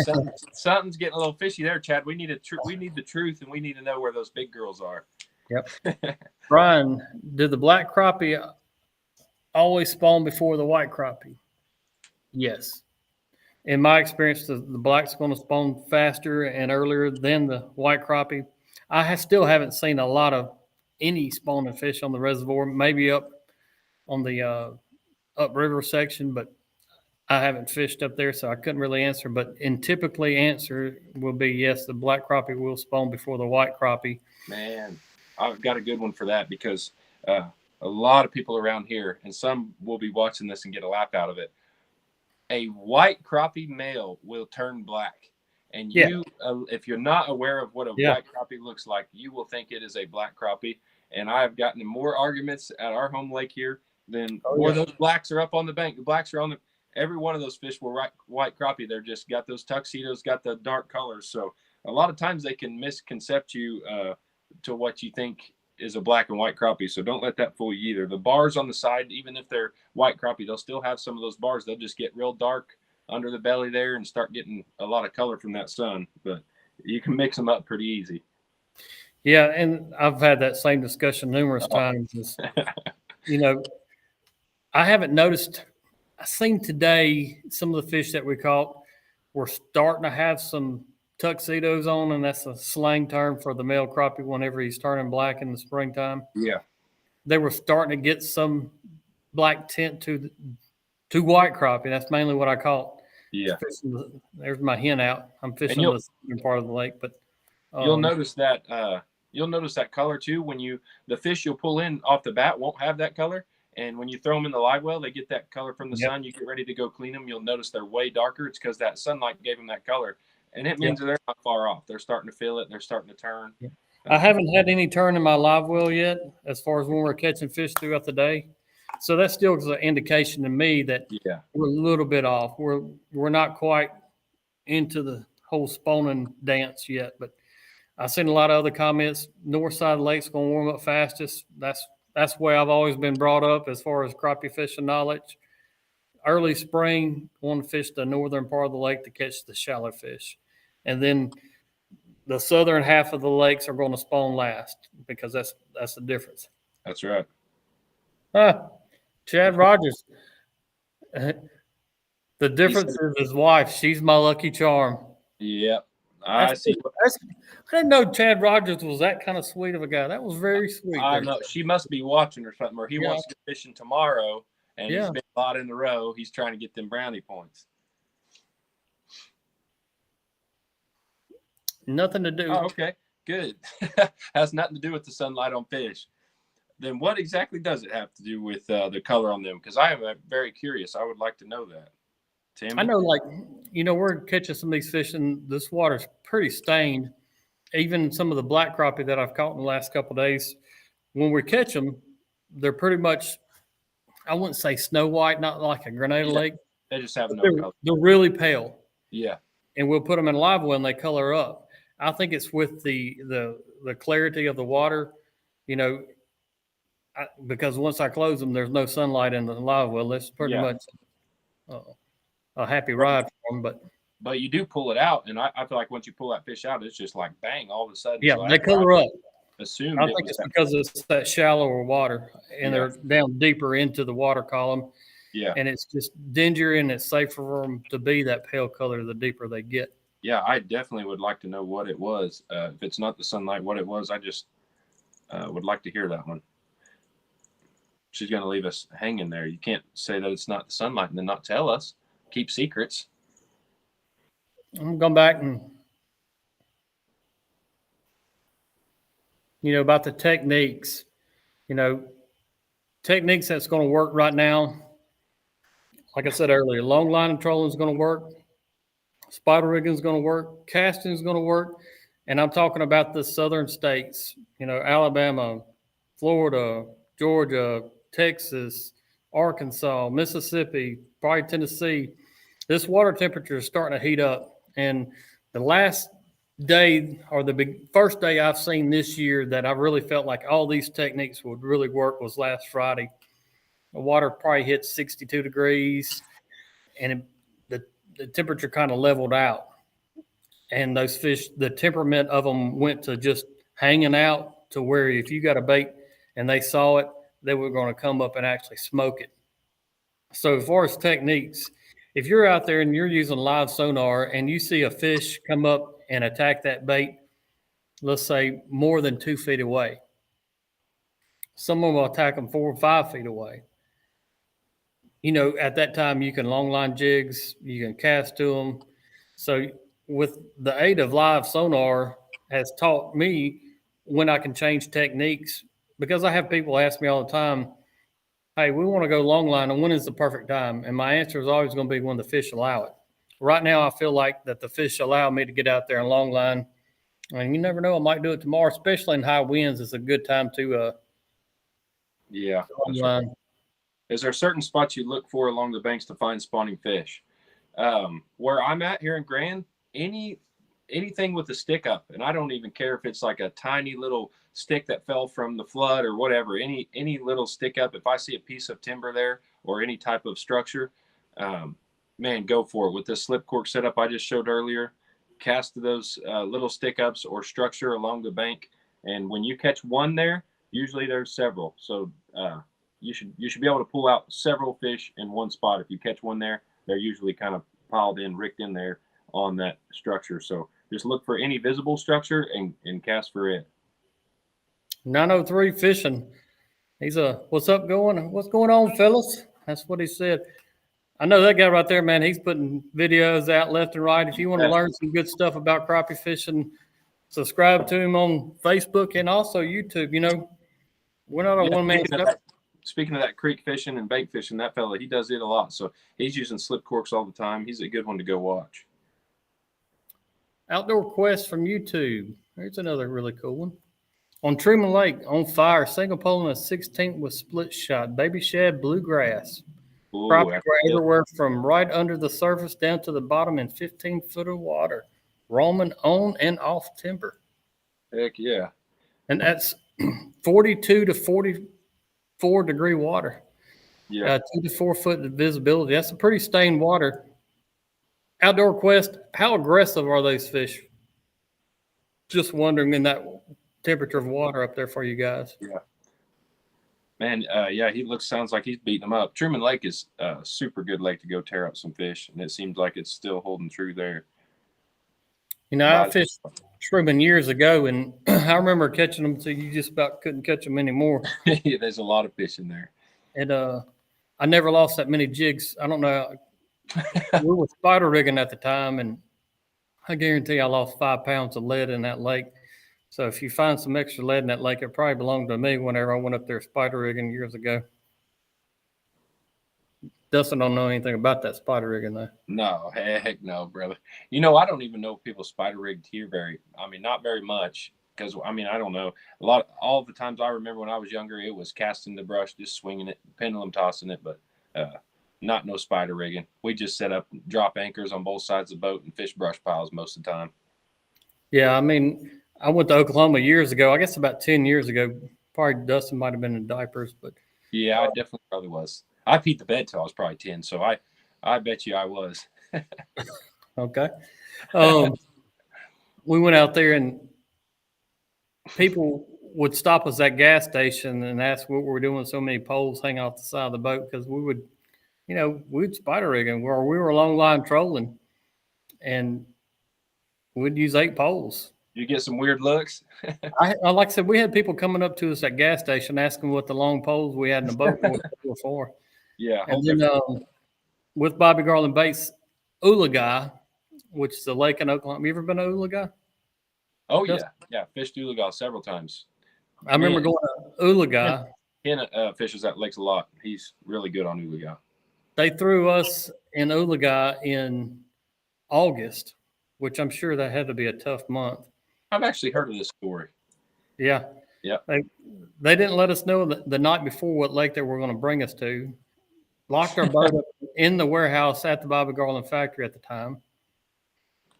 something's getting a little fishy there, Chad. We need the truth, and we need to know where those big girls are. Yep. Brian, did the black crappie always spawn before the white crappie? Yes. In my experience, the black's going to spawn faster and earlier than the white crappie. I still haven't seen a lot of any spawning fish on the reservoir, maybe up on the upriver section, but I haven't fished up there, so I couldn't really answer. But typically answer will be yes, the black crappie will spawn before the white crappie. Man, I've got a good one for that because a lot of people around here, and some will be watching this and get a laugh out of it. A white crappie male will turn black. And you, if you're not aware of what a white crappie looks like, you will think it is a black crappie. And I've gotten in more arguments at our home lake here than those blacks are up on the bank. The blacks are on the every one of those fish were white crappie. They're just got those tuxedos, got the dark colors. So a lot of times they can misconcept you to what you think is a black and white crappie. So don't let that fool you either. The bars on the side, even if they're white crappie, they'll still have some of those bars. They'll just get real dark under the belly there and start getting a lot of color from that sun. But you can mix them up pretty easy. Yeah, and I've had that same discussion numerous times. You know, I haven't noticed. I seen today some of the fish that we caught were starting to have some tuxedos on, and that's a slang term for the male crappie whenever he's turning black in the springtime. Yeah. They were starting to get some black tint to white crappie. That's mainly what I caught. Yeah. There's my hen out. I'm fishing the southern part of the lake, but you'll notice that color too when the fish you'll pull in off the bat won't have that color, and when you throw them in the live well, they get that color from the sun. You get ready to go clean them, you'll notice they're way darker. It's because that sunlight gave them that color, and it means they're not far off. They're starting to feel it. They're starting to turn. I haven't had any turn in my live well yet, as far as when we're catching fish throughout the day. So that still is an indication to me that we're a little bit off. We're not quite into the whole spawning dance yet, but I've seen a lot of other comments. North side of the lake's going to warm up fastest. That's the way I've always been brought up as far as crappie fishing knowledge. Early spring, want to fish the northern part of the lake to catch the shallow fish, and then the southern half of the lakes are going to spawn last because that's the difference. That's right. Chad Rogers. The difference is his wife. She's my lucky charm. Yep. I see. I didn't know Chad Rogers was that kind of sweet of a guy. That was very sweet. I know. She must be watching or something, or he wants to go fishing tomorrow, and he's been a lot in a row. He's trying to get them brownie points. Nothing to do. Oh, okay. Good. Has nothing to do with the sunlight on fish. Then what exactly does it have to do with the color on them? Because I am very curious. I would like to know that. Tim? I know, we're catching some of these fish, and this water's pretty stained. Even some of the black crappie that I've caught in the last couple of days, when we catch them, they're pretty much, I wouldn't say snow white, not like a Grenada Lake. They just have no color. They're really pale. Yeah. And we'll put them in live well and they color up. I think it's with the clarity of the water, because once I close them, there's no sunlight in the live well. It's pretty much a happy ride for them. But but you do pull it out, and I feel like once you pull that fish out, it's just like bang, all of a sudden. Yeah, So they color up. assumed I it think was it's because it's that shallower water, and Yeah. they're down deeper into the water column, yeah. and it's just dingier and it's safer for them to be that pale color the deeper they get. Yeah, I definitely would like to know what it was. If it's not the sunlight, what it was. I just would like to hear that one. She's going to leave us hanging there. You can't say that it's not the sunlight and then not tell us. Keep secrets. I'm going back and, about the techniques, techniques that's going to work right now. Like I said earlier, long line trolling is going to work. Spider rigging is going to work. Casting is going to work. And I'm talking about the southern states, Alabama, Florida, Georgia, Texas, Arkansas, Mississippi, probably Tennessee. This water temperature is starting to heat up. And the last day or the first day I've seen this year that I really felt like all these techniques would really work was last Friday. The water probably hit 62 degrees and the temperature kind of leveled out. And those fish, the temperament of them went to just hanging out to where if you got a bait and they saw it, they were going to come up and actually smoke it. So as far as techniques, if you're out there and you're using live sonar and you see a fish come up and attack that bait, let's say more than 2 feet away, someone will attack them 4 or 5 feet away. At that time you can long line jigs, you can cast to them. So with the aid of live sonar has taught me when I can change techniques, because I have people ask me all the time, hey, we want to go long line, and when is the perfect time? And my answer is always going to be when the fish allow it. Right now, I feel like that the fish allow me to get out there and long line, and you never know, I might do it tomorrow, especially in high winds. It's a good time to Yeah. long line. Right. Is there certain spots you look for along the banks to find spawning fish? Where I'm at here in Grand, anything with a stick up, and I don't even care if it's like a tiny little stick that fell from the flood or whatever, any little stick up, if I see a piece of timber there or any type of structure, man, go for it. With this slip cork setup I just showed earlier, cast those little stick ups or structure along the bank, and when you catch one there, usually there's several. So you should be able to pull out several fish in one spot. If you catch one there, they're usually kind of piled in, ricked in there on that structure. So just look for any visible structure and cast for it. 903 fishing. He's what's up going? What's going on, fellas? That's what he said. I know that guy right there, man. He's putting videos out left and right. If you want to learn some good stuff about crappie fishing, subscribe to him on Facebook and also YouTube. We're not a one-man show. Speaking of that creek fishing and bait fishing, that fella, he does it a lot. So he's using slip corks all the time. He's a good one to go watch. Outdoor Quest from YouTube. Here's another really cool one. On Truman Lake, on fire, single pole and a 16th with split shot. Baby shad, bluegrass. Crappie were everywhere from right under the surface down to the bottom in 15 foot of water. Roaming on and off timber. Heck yeah. And that's 42 to 44 degree water. Yeah. 2 to 4 foot visibility. That's a pretty stained water. Outdoor Quest, how aggressive are those fish? Just wondering in that temperature of water up there for you guys. Yeah. Man, yeah, sounds like he's beating them up. Truman Lake is a super good lake to go tear up some fish, and it seems like it's still holding true there. I fished Truman years ago, and I remember catching them so you just about couldn't catch them anymore. Yeah, there's a lot of fish in there. And I never lost that many jigs. I don't know. We were spider rigging at the time, and I guarantee I lost 5 pounds of lead in that lake. So if you find some extra lead in that lake, it probably belonged to me whenever I went up there spider rigging years ago. Dustin don't know anything about that spider rigging though. No, heck no, brother. I don't even know if people spider rigged here not very much. Because, I don't know. All the times I remember when I was younger, it was casting the brush, just swinging it, pendulum tossing it, but no spider rigging. We just set up drop anchors on both sides of the boat and fish brush piles most of the time. Yeah, I went to Oklahoma years ago. I guess about 10 years ago. Probably Dustin might have been in diapers, but yeah, I definitely probably was. I peed the bed till I was probably 10, so I bet you I was. Okay. Um, we went out there and people would stop us at gas station and ask what we were doing with so many poles hanging off the side of the boat because we would, we'd spider rigging where we were long line trolling and we'd use 8 poles. You get some weird looks. Like I said, we had people coming up to us at gas station asking what the long poles we had in the boat were for. Yeah. And then with Bobby Garland Bates, Oologah, which is a lake in Oklahoma. Have you ever been to Oologah? Oh, yeah. Yeah. Fished Oologah several times. I remember going to Oologah. Ken fishes at lakes a lot. He's really good on Oologah. They threw us in Oologah in August, which I'm sure that had to be a tough month. I've actually heard of this story. Yeah. Yeah. They didn't let us know the night before what lake they were going to bring us to. Locked our boat up in the warehouse at the Bobby Garland factory at the time.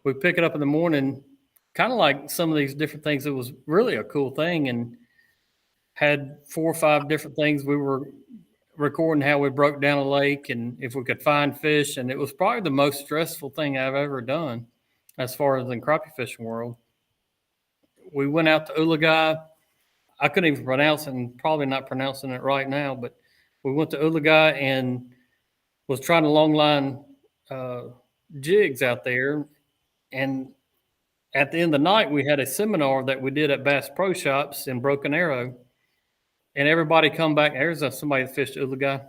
We pick it up in the morning, kind of like some of these different things. It was really a cool thing and had 4 or 5 different things. We were recording how we broke down a lake and if we could find fish. And it was probably the most stressful thing I've ever done as far as in crappie fishing world. We went out to Oologah. I couldn't even pronounce it and probably not pronouncing it right now, but we went to Oologah and was trying to long line jigs out there. And at the end of the night, we had a seminar that we did at Bass Pro Shops in Broken Arrow. And everybody come back. There's somebody that fished Oologah.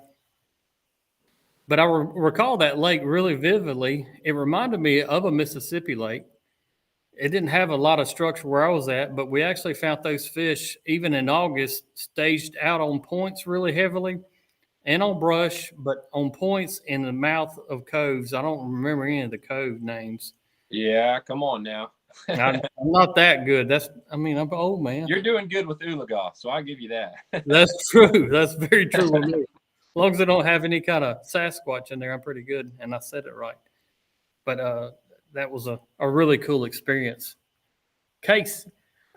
But I recall that lake really vividly. It reminded me of a Mississippi lake. It didn't have a lot of structure where I was at, but we actually found those fish, even in August, staged out on points really heavily and on brush, but on points in the mouth of coves. I don't remember any of the cove names. Yeah, come on now. I'm not that good. I'm an old man. You're doing good with Oologah, so I'll give you that. That's true. That's very true with me. As long as I don't have any kind of Sasquatch in there, I'm pretty good. And I said it right. But that was a really cool experience. Case,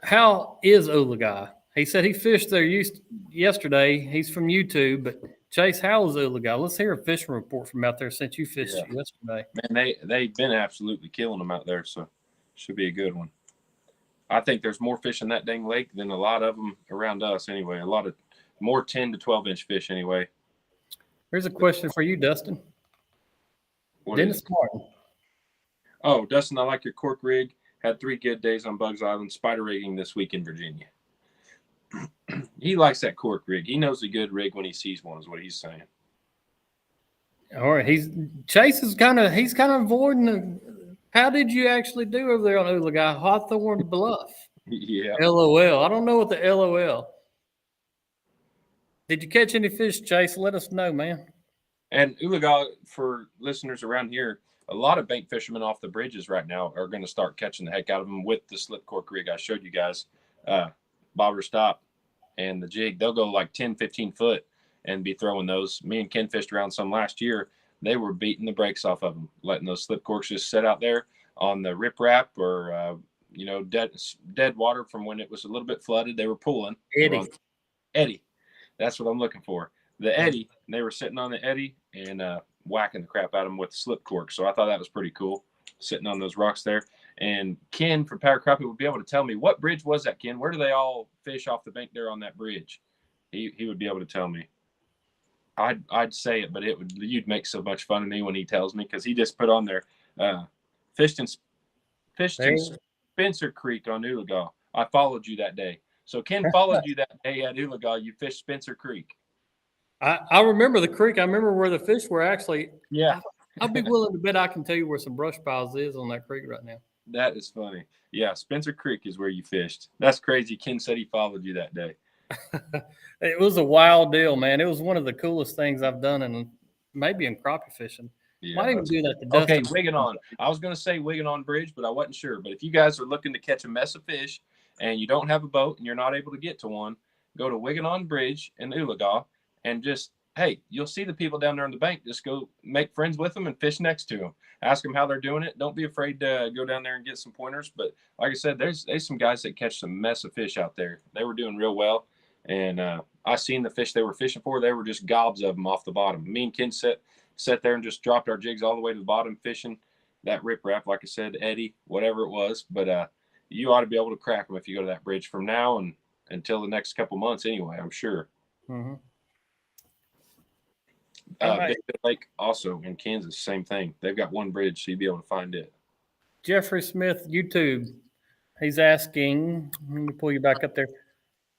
how is Oologah? He said he fished there yesterday. He's from YouTube, but Chase, how is Oologah? Let's hear a fishing report from out there since you fished yesterday. Man, they've been absolutely killing them out there, so should be a good one. I think there's more fish in that dang lake than a lot of them around us anyway. A lot of more 10 to 12 inch fish anyway. Here's a question for you, Dustin. Dennis Martin. Oh, Dustin, I like your cork rig. Had 3 good days on Bugs Island spider rigging this week in Virginia. He likes that cork rig. He knows a good rig when he sees one, is what he's saying. All right, Chase is kind of avoiding the. How did you actually do over there on Oologah? Hawthorne Bluff. Yeah. LOL. I don't know what the LOL. Did you catch any fish, Chase? Let us know, man. And Oologah, for listeners around here, a lot of bank fishermen off the bridges right now are going to start catching the heck out of them with the slip cork rig I showed you guys. Bobber Stop and the jig. They'll go like 10, 15 foot and be throwing those. Me and Ken fished around some last year. They were beating the brakes off of them, letting those slip corks just sit out there on the riprap or, dead water from when it was a little bit flooded. They were pulling. Eddy. That's what I'm looking for. The eddy. They were sitting on the eddy and whacking the crap out of them with the slip cork. So I thought that was pretty cool, sitting on those rocks there. And Ken from Power Crappie would be able to tell me, what bridge was that, Ken? Where do they all fish off the bank there on that bridge? He would be able to tell me. I'd say it, but you'd make so much fun of me when he tells me, because he just put on there fished in Spencer Creek on Oologah. I followed you that day. So Ken followed you that day at Oologah. You fished Spencer Creek. I remember the creek. I remember where the fish were actually. Yeah. I'd be willing to bet I can tell you where some brush piles is on that creek right now. That is funny. Yeah, Spencer Creek is where you fished. That's crazy. Ken said he followed you that day. It was a wild deal, man. It was one of the coolest things I've done, maybe in crappie fishing. Yeah, might even do that to Dustin. Okay, Wiggin-On. I was going to say Wiggin-On Bridge, but I wasn't sure. But if you guys are looking to catch a mess of fish and you don't have a boat and you're not able to get to one, go to Wiggin-On Bridge in Oologah and just, hey, you'll see the people down there on the bank. Just go make friends with them and fish next to them. Ask them how they're doing it. Don't be afraid to go down there and get some pointers. But like I said, there's some guys that catch some mess of fish out there. They were doing real well. And I seen the fish they were fishing for. They were just gobs of them off the bottom. Me and Ken sat there and just dropped our jigs all the way to the bottom fishing. that riprap, like I said, Eddie, whatever it was. But you ought to be able to crack them if you go to that bridge from now and until the next couple months anyway, I'm sure. Mm-hmm. Big Bend Lake also in Kansas, same thing. They've got one bridge, so you'd be able to find it. Jeffrey Smith, YouTube. He's asking, let me pull you back up there.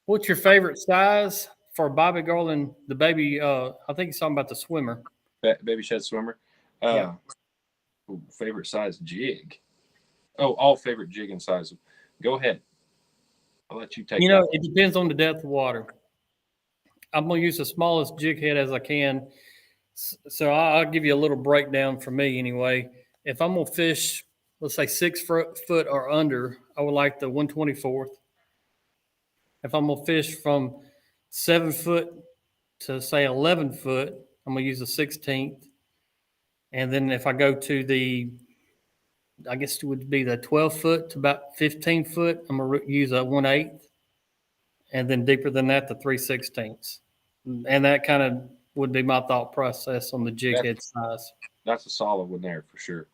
What's your favorite size for Bobby Garland, the baby? I think he's talking about the swimmer. Baby shed swimmer. Yeah. Favorite size jig. Oh, all favorite jig and size. Go ahead. I'll let you take. It depends on the depth of water. I'm gonna use the smallest jig head as I can. So I'll give you a little breakdown for me anyway. If I'm gonna fish, let's say 6 foot or under, I would like the 124th. If I'm gonna fish from 7 foot to say 11 foot, I'm gonna use the 16th. And then if I go to I guess it would be the 12 foot to about 15 foot, I'm gonna use a 1/8. And then deeper than that, the 3/16. And that kind of would be my thought process on the jig head size. That's a solid one there for sure.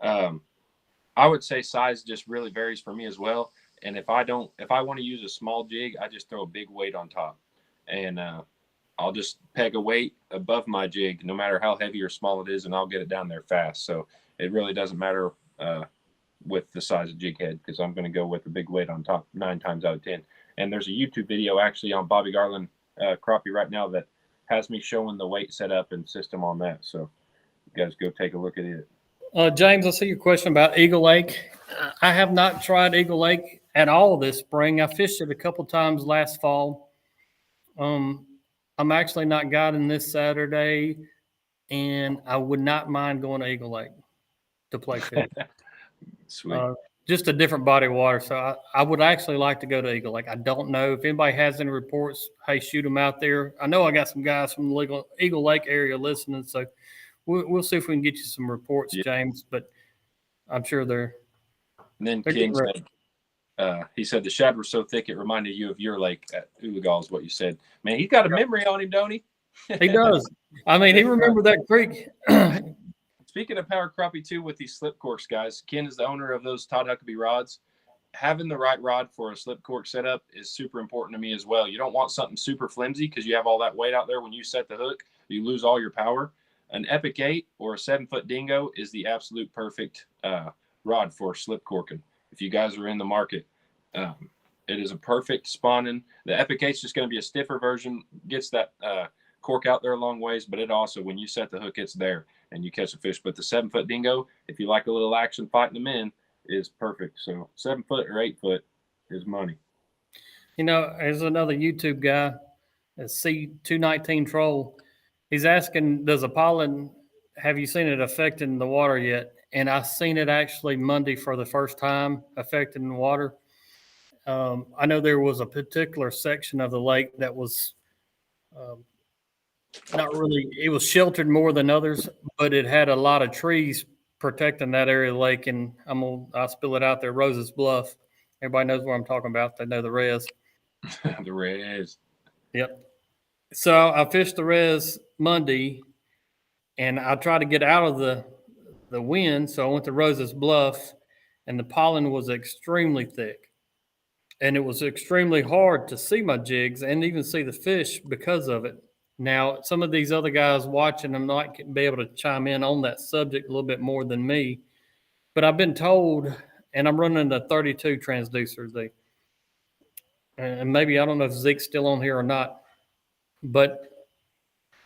I would say size just really varies for me as well. And if I want to use a small jig, I just throw a big weight on top, and I'll just peg a weight above my jig, no matter how heavy or small it is, and I'll get it down there fast. So it really doesn't matter with the size of jig head, because I'm going to go with a big weight on top 9 times out of 10. And there's a YouTube video actually on Bobby Garland crappie right now that has me showing the weight setup and system on that. So you guys go take a look at it. James, I see your question about Eagle Lake. I have not tried Eagle Lake at all this spring. I fished it a couple times last fall. I'm actually not guiding this Saturday, and I would not mind going to Eagle Lake to play fish. Sweet. Just a different body of water. So I would actually like to go to Eagle Lake. I don't know if anybody has any reports. Hey, shoot them out there. I know I got some guys from the Eagle Lake area listening, so we'll see if we can get you some reports, James. But I'm sure they're. And then King said, he said the shad were so thick it reminded you of your lake at Oologah, is what you said. Man, he's got a memory on him, don't he? He does. I mean, he remembered that creek. Speaking of power crappie too, with these slip corks, guys, Ken is the owner of those Todd Huckabee rods. Having the right rod for a slip cork setup is super important to me as well. You don't want something super flimsy because you have all that weight out there when you set the hook. You lose all your power. An Epic 8 or a 7-foot Dingo is the absolute perfect rod for slip corking. If you guys are in the market, it is a perfect spawning. The Epic 8 is just going to be a stiffer version, gets that cork out there a long ways, but it also, when you set the hook, it's there and you catch a fish. But the 7-foot Dingo, if you like a little action fighting them in, is perfect. So 7 foot or 8 foot is money. There's another YouTube guy, a C219 Troll. He's asking, does a pollen, have you seen it affecting the water yet? And I've seen it actually Monday for the first time affecting the water. I know there was a particular section of the lake that was not really, it was sheltered more than others, but it had a lot of trees protecting that area of the lake. And I'll spill it out there, Rose's Bluff. Everybody knows what I'm talking about. They know the res. The res. Yep. So I fished the res Monday, and I tried to get out of the wind. So I went to Rose's Bluff, and the pollen was extremely thick. And it was extremely hard to see my jigs and even see the fish because of it. Now, some of these other guys watching them might be able to chime in on that subject a little bit more than me. But I've been told, and I'm running the 32 transducer. And maybe, I don't know if Zeke's still on here or not, but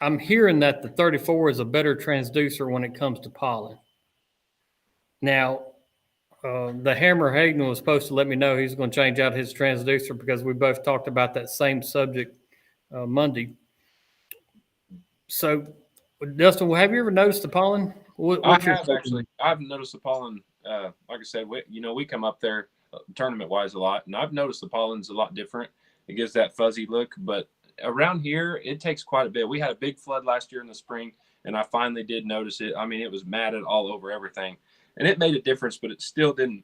I'm hearing that the 34 is a better transducer when it comes to pollen. Now, the Hammer Hayden was supposed to let me know he's going to change out his transducer because we both talked about that same subject Monday. So, Dustin, have you ever noticed the pollen? I have actually. I've noticed the pollen. Like I said, we come up there tournament-wise a lot, and I've noticed the pollen's a lot different. It gives that fuzzy look, but around here, it takes quite a bit. We had a big flood last year in the spring, and I finally did notice it. I mean, it was matted all over everything, and it made a difference, but it still didn't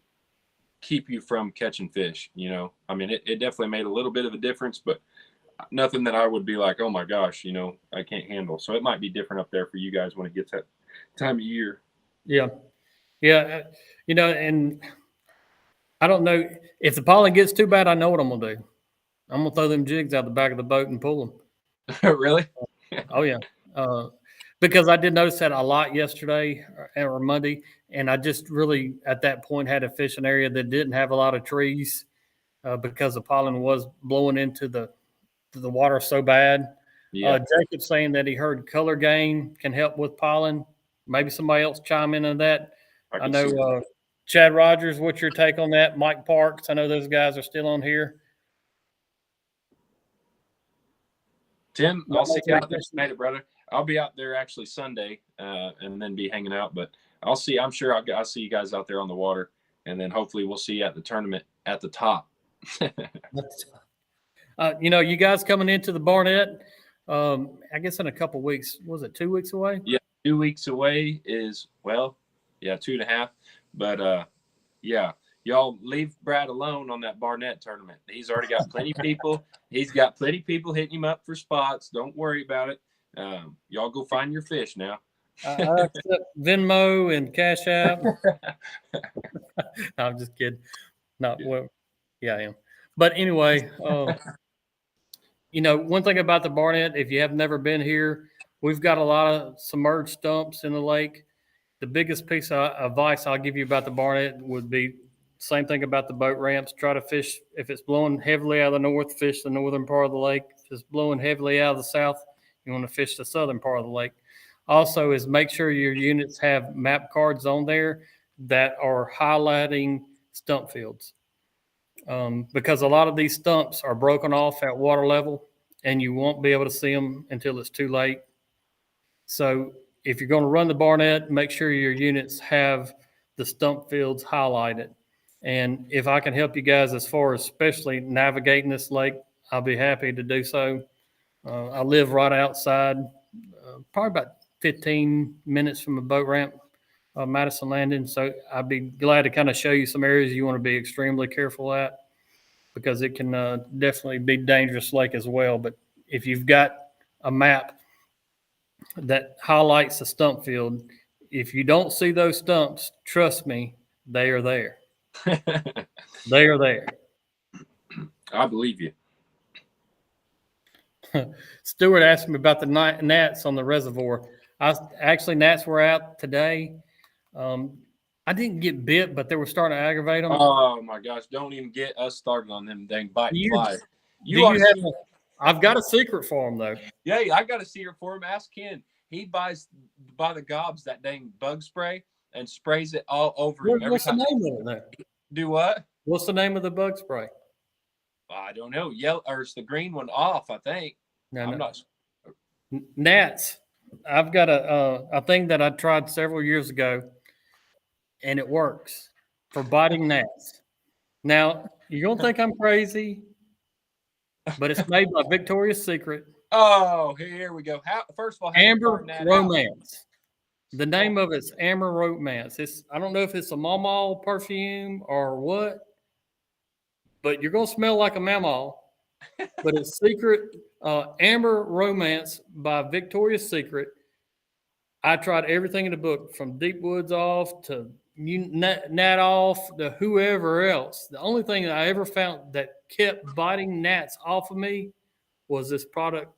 keep you from catching fish, I mean, it definitely made a little bit of a difference, but nothing that I would be like, oh my gosh, I can't handle. So it might be different up there for you guys when it gets that time of year. Yeah. Yeah, and I don't know if the pollen gets too bad. I know what I'm gonna do. I'm gonna throw them jigs out the back of the boat and pull them. Really? Oh yeah, uh, because I did notice that a lot yesterday or Monday, and I just really at that point had a fishing area that didn't have a lot of trees because the pollen was blowing into the water so bad. Yeah. Jacob's saying that he heard color gain can help with pollen. Maybe somebody else chime in on that. I can know see that. Chad Rogers. What's your take on that? Mike Parks. I know those guys are still on here. Tim, No, I'll see you out there question. tonight, brother. I'll be out there actually Sunday, and then be hanging out. But I'm sure I'll see you guys out there on the water, and then hopefully we'll see you at the tournament at the top. You guys coming into the Barnett, I guess in a couple of weeks. Was it 2 weeks away? Yeah, 2 weeks away is 2.5. But yeah, y'all leave Brad alone on that Barnett tournament. He's already got plenty of people. He's got plenty of people hitting him up for spots. Don't worry about it. Y'all go find your fish now. I accept Venmo and Cash App. No, I'm just kidding. No, well, yeah, I am. But anyway, one thing about the Barnett, if you have never been here, we've got a lot of submerged stumps in the lake. The biggest piece of advice I'll give you about the Barnett would be same thing about the boat ramps. Try to fish, if it's blowing heavily out of the north, fish the northern part of the lake. If it's blowing heavily out of the south, you want to fish the southern part of the lake. Also is make sure your units have map cards on there that are highlighting stump fields. Because a lot of these stumps are broken off at water level and you won't be able to see them until it's too late. So if you're going to run the Barnett, make sure your units have the stump fields highlighted. And if I can help you guys as far as especially navigating this lake, I'll be happy to do so. I live right outside, probably about 15 minutes from a boat ramp, Madison Landing. So I'd be glad to kind of show you some areas you want to be extremely careful at because it can definitely be dangerous lake as well. But if you've got a map that highlights the stump field, if you don't see those stumps, trust me, they are there. They are there. I believe you. Stuart asked me about the gnats on the reservoir. Gnats were out today. I didn't get bit, but they were starting to aggravate them. Oh my gosh! Don't even get us started on them dang biting flies. I've got a secret for them though. Yeah, I got a secret for him. Ask Ken. He buys by the gobs that dang bug spray and sprays it all over him. What's the name of it there? Do what? What's the name of the bug spray? I don't know. Yellow, or it's the green one off, I think. No, I'm not. Gnats. I've got a thing that I tried several years ago, and it works for biting gnats. Now, you're going to think I'm crazy, but it's made by Victoria's Secret. Oh, here we go. First of all, Amber Romance. The name of it's Amber Romance. I don't know if it's a mamaw perfume or what, but you're going to smell like a mamaw. But it's Secret Amber Romance by Victoria's Secret. I tried everything in the book, from Deep Woods off to gnat off to whoever else. The only thing that I ever found that kept biting gnats off of me was this product,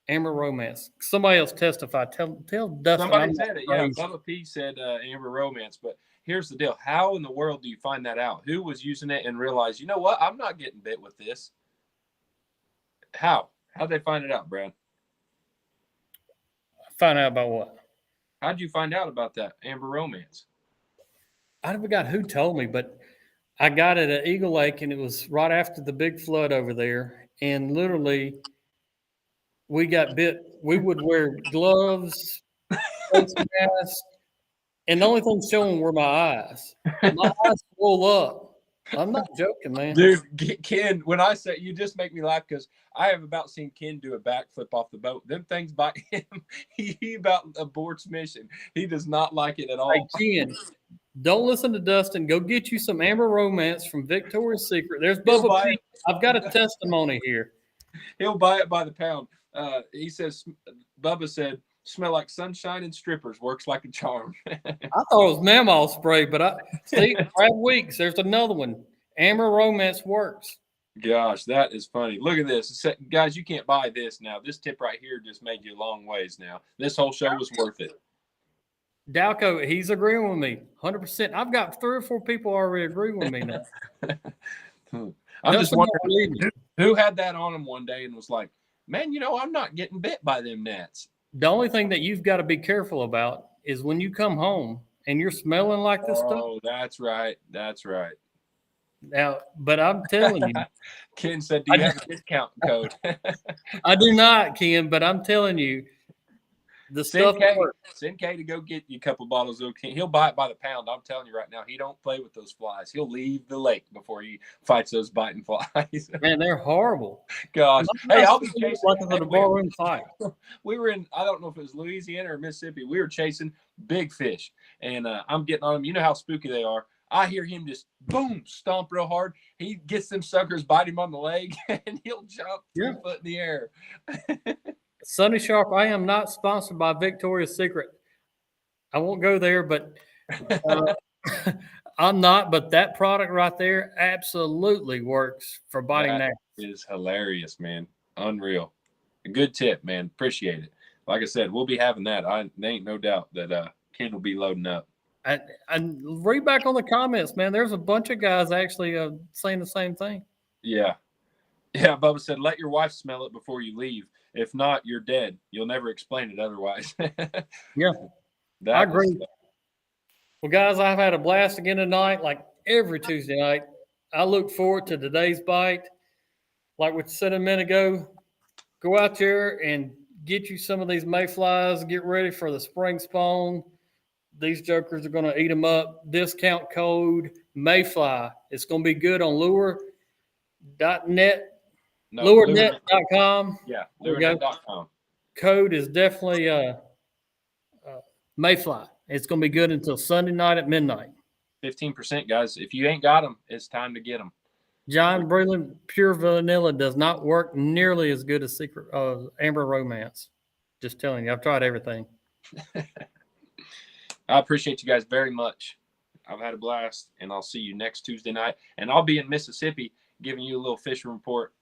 Amber Romance. Somebody else testified. Tell Dustin. Somebody said it. Yeah, Bubba P said Amber Romance. But here's the deal. How in the world do you find that out? Who was using it and realized, you know what? I'm not getting bit with this. How? How'd they find it out, Brad? Find out about what? How'd you find out about that Amber Romance? I forgot who told me, but I got it at Eagle Lake, and it was right after the big flood over there. And literally, we got bit. We would wear gloves, face masks, and the only thing showing were my eyes. My eyes roll up. I'm not joking, man. Dude, Ken, when I say, you just make me laugh because I have about seen Ken do a backflip off the boat. Them things bite him. He about aborts mission. He does not like it at all. Hey, Ken, don't listen to Dustin. Go get you some Amber Romance from Victoria's Secret. There's Bubba P. I've got a testimony here. He'll buy it by the pound. He says, Bubba said, Smell like sunshine and strippers. Works like a charm. I thought it was mammal spray, but I see Brad Weeks. There's another one. Amber Romance works. Gosh, that is funny. Look at this. Guys, you can't buy this now. This tip right here just made you a long ways now. This whole show was worth it. Dalco, he's agreeing with me 100%. I've got 3 or 4 people already agree with me now. I'm just wondering who had that on them one day and was like, man, I'm not getting bit by them gnats. The only thing that you've got to be careful about is when you come home and you're smelling like this stuff. Oh, that's right. That's right. Now, but I'm telling you. Ken said, do you have a discount code? I do not, Ken, but I'm telling you, the stuff works. Send K to go get you a couple bottles of Ken. He'll buy it by the pound. I'm telling you right now, he don't play with those flies. He'll leave the lake before he fights those biting flies. Man, they're horrible. Gosh. Hey, I'll be chasing. The ballroom fight. We were in, I don't know if it was Louisiana or Mississippi. We were chasing big fish, and I'm getting on them. You know how spooky they are. I hear him just boom, stomp real hard. He gets them suckers, bite him on the leg, and he'll jump 3 foot in the air. Sunny Sharp, I am not sponsored by Victoria's Secret. I won't go there, but I'm not. But that product right there absolutely works for biting gnats. Is hilarious, man. Unreal. A good tip, man. Appreciate it. Like I said, we'll be having that. There ain't no doubt that Ken will be loading up. And read back on the comments, man. There's a bunch of guys actually saying the same thing. Yeah. Yeah, Bubba said, let your wife smell it before you leave. If not, you're dead. You'll never explain it otherwise. Yeah, I agree. Well, guys, I've had a blast again tonight, like every Tuesday night. I look forward to today's bite. Like we said a minute ago, go out there and get you some of these mayflies. Get ready for the spring spawn. These jokers are going to eat them up. Discount code Mayfly. It's going to be good on lure.net. No, lurenet.com. Yeah, lurenet.com. Code is definitely Mayfly. It's going to be good until Sunday night at midnight. 15%, guys. If you ain't got them, it's time to get them. John Breland Pure Vanilla does not work nearly as good as Secret Amber Romance. Just telling you, I've tried everything. I appreciate you guys very much. I've had a blast, and I'll see you next Tuesday night. And I'll be in Mississippi giving you a little fishing report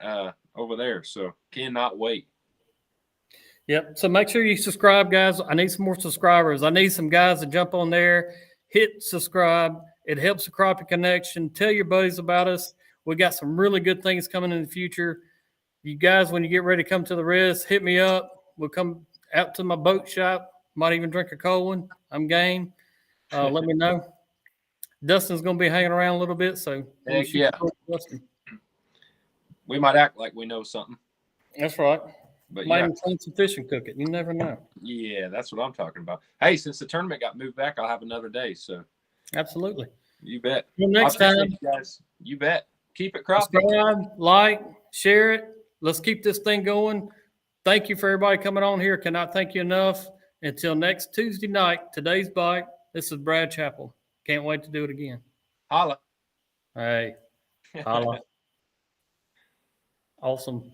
over there. So cannot wait. Yep. So make sure you subscribe, guys. I need some more subscribers. I need some guys to jump on there, hit subscribe. It helps the Crappie Connection. Tell your buddies about us. We got some really good things coming in the future. You guys, when you get ready to come to the res, hit me up. We'll come out to my boat shop. Might even drink a cold one. I'm game. Let me know. Dustin's going to be hanging around a little bit, so yeah. Dustin. We might act like we know something. That's right. But might even clean some fish and cook it. You never know. Yeah, that's what I'm talking about. Hey, since the tournament got moved back, I'll have another day. So absolutely. You bet. Till next time, you guys. You bet. Keep it crappie. Subscribe, like, share it. Let's keep this thing going. Thank you for everybody coming on here. Cannot thank you enough. Until next Tuesday night, today's bite. This is Brad Chappell. Can't wait to do it again. Holla. Hey, holla. Awesome.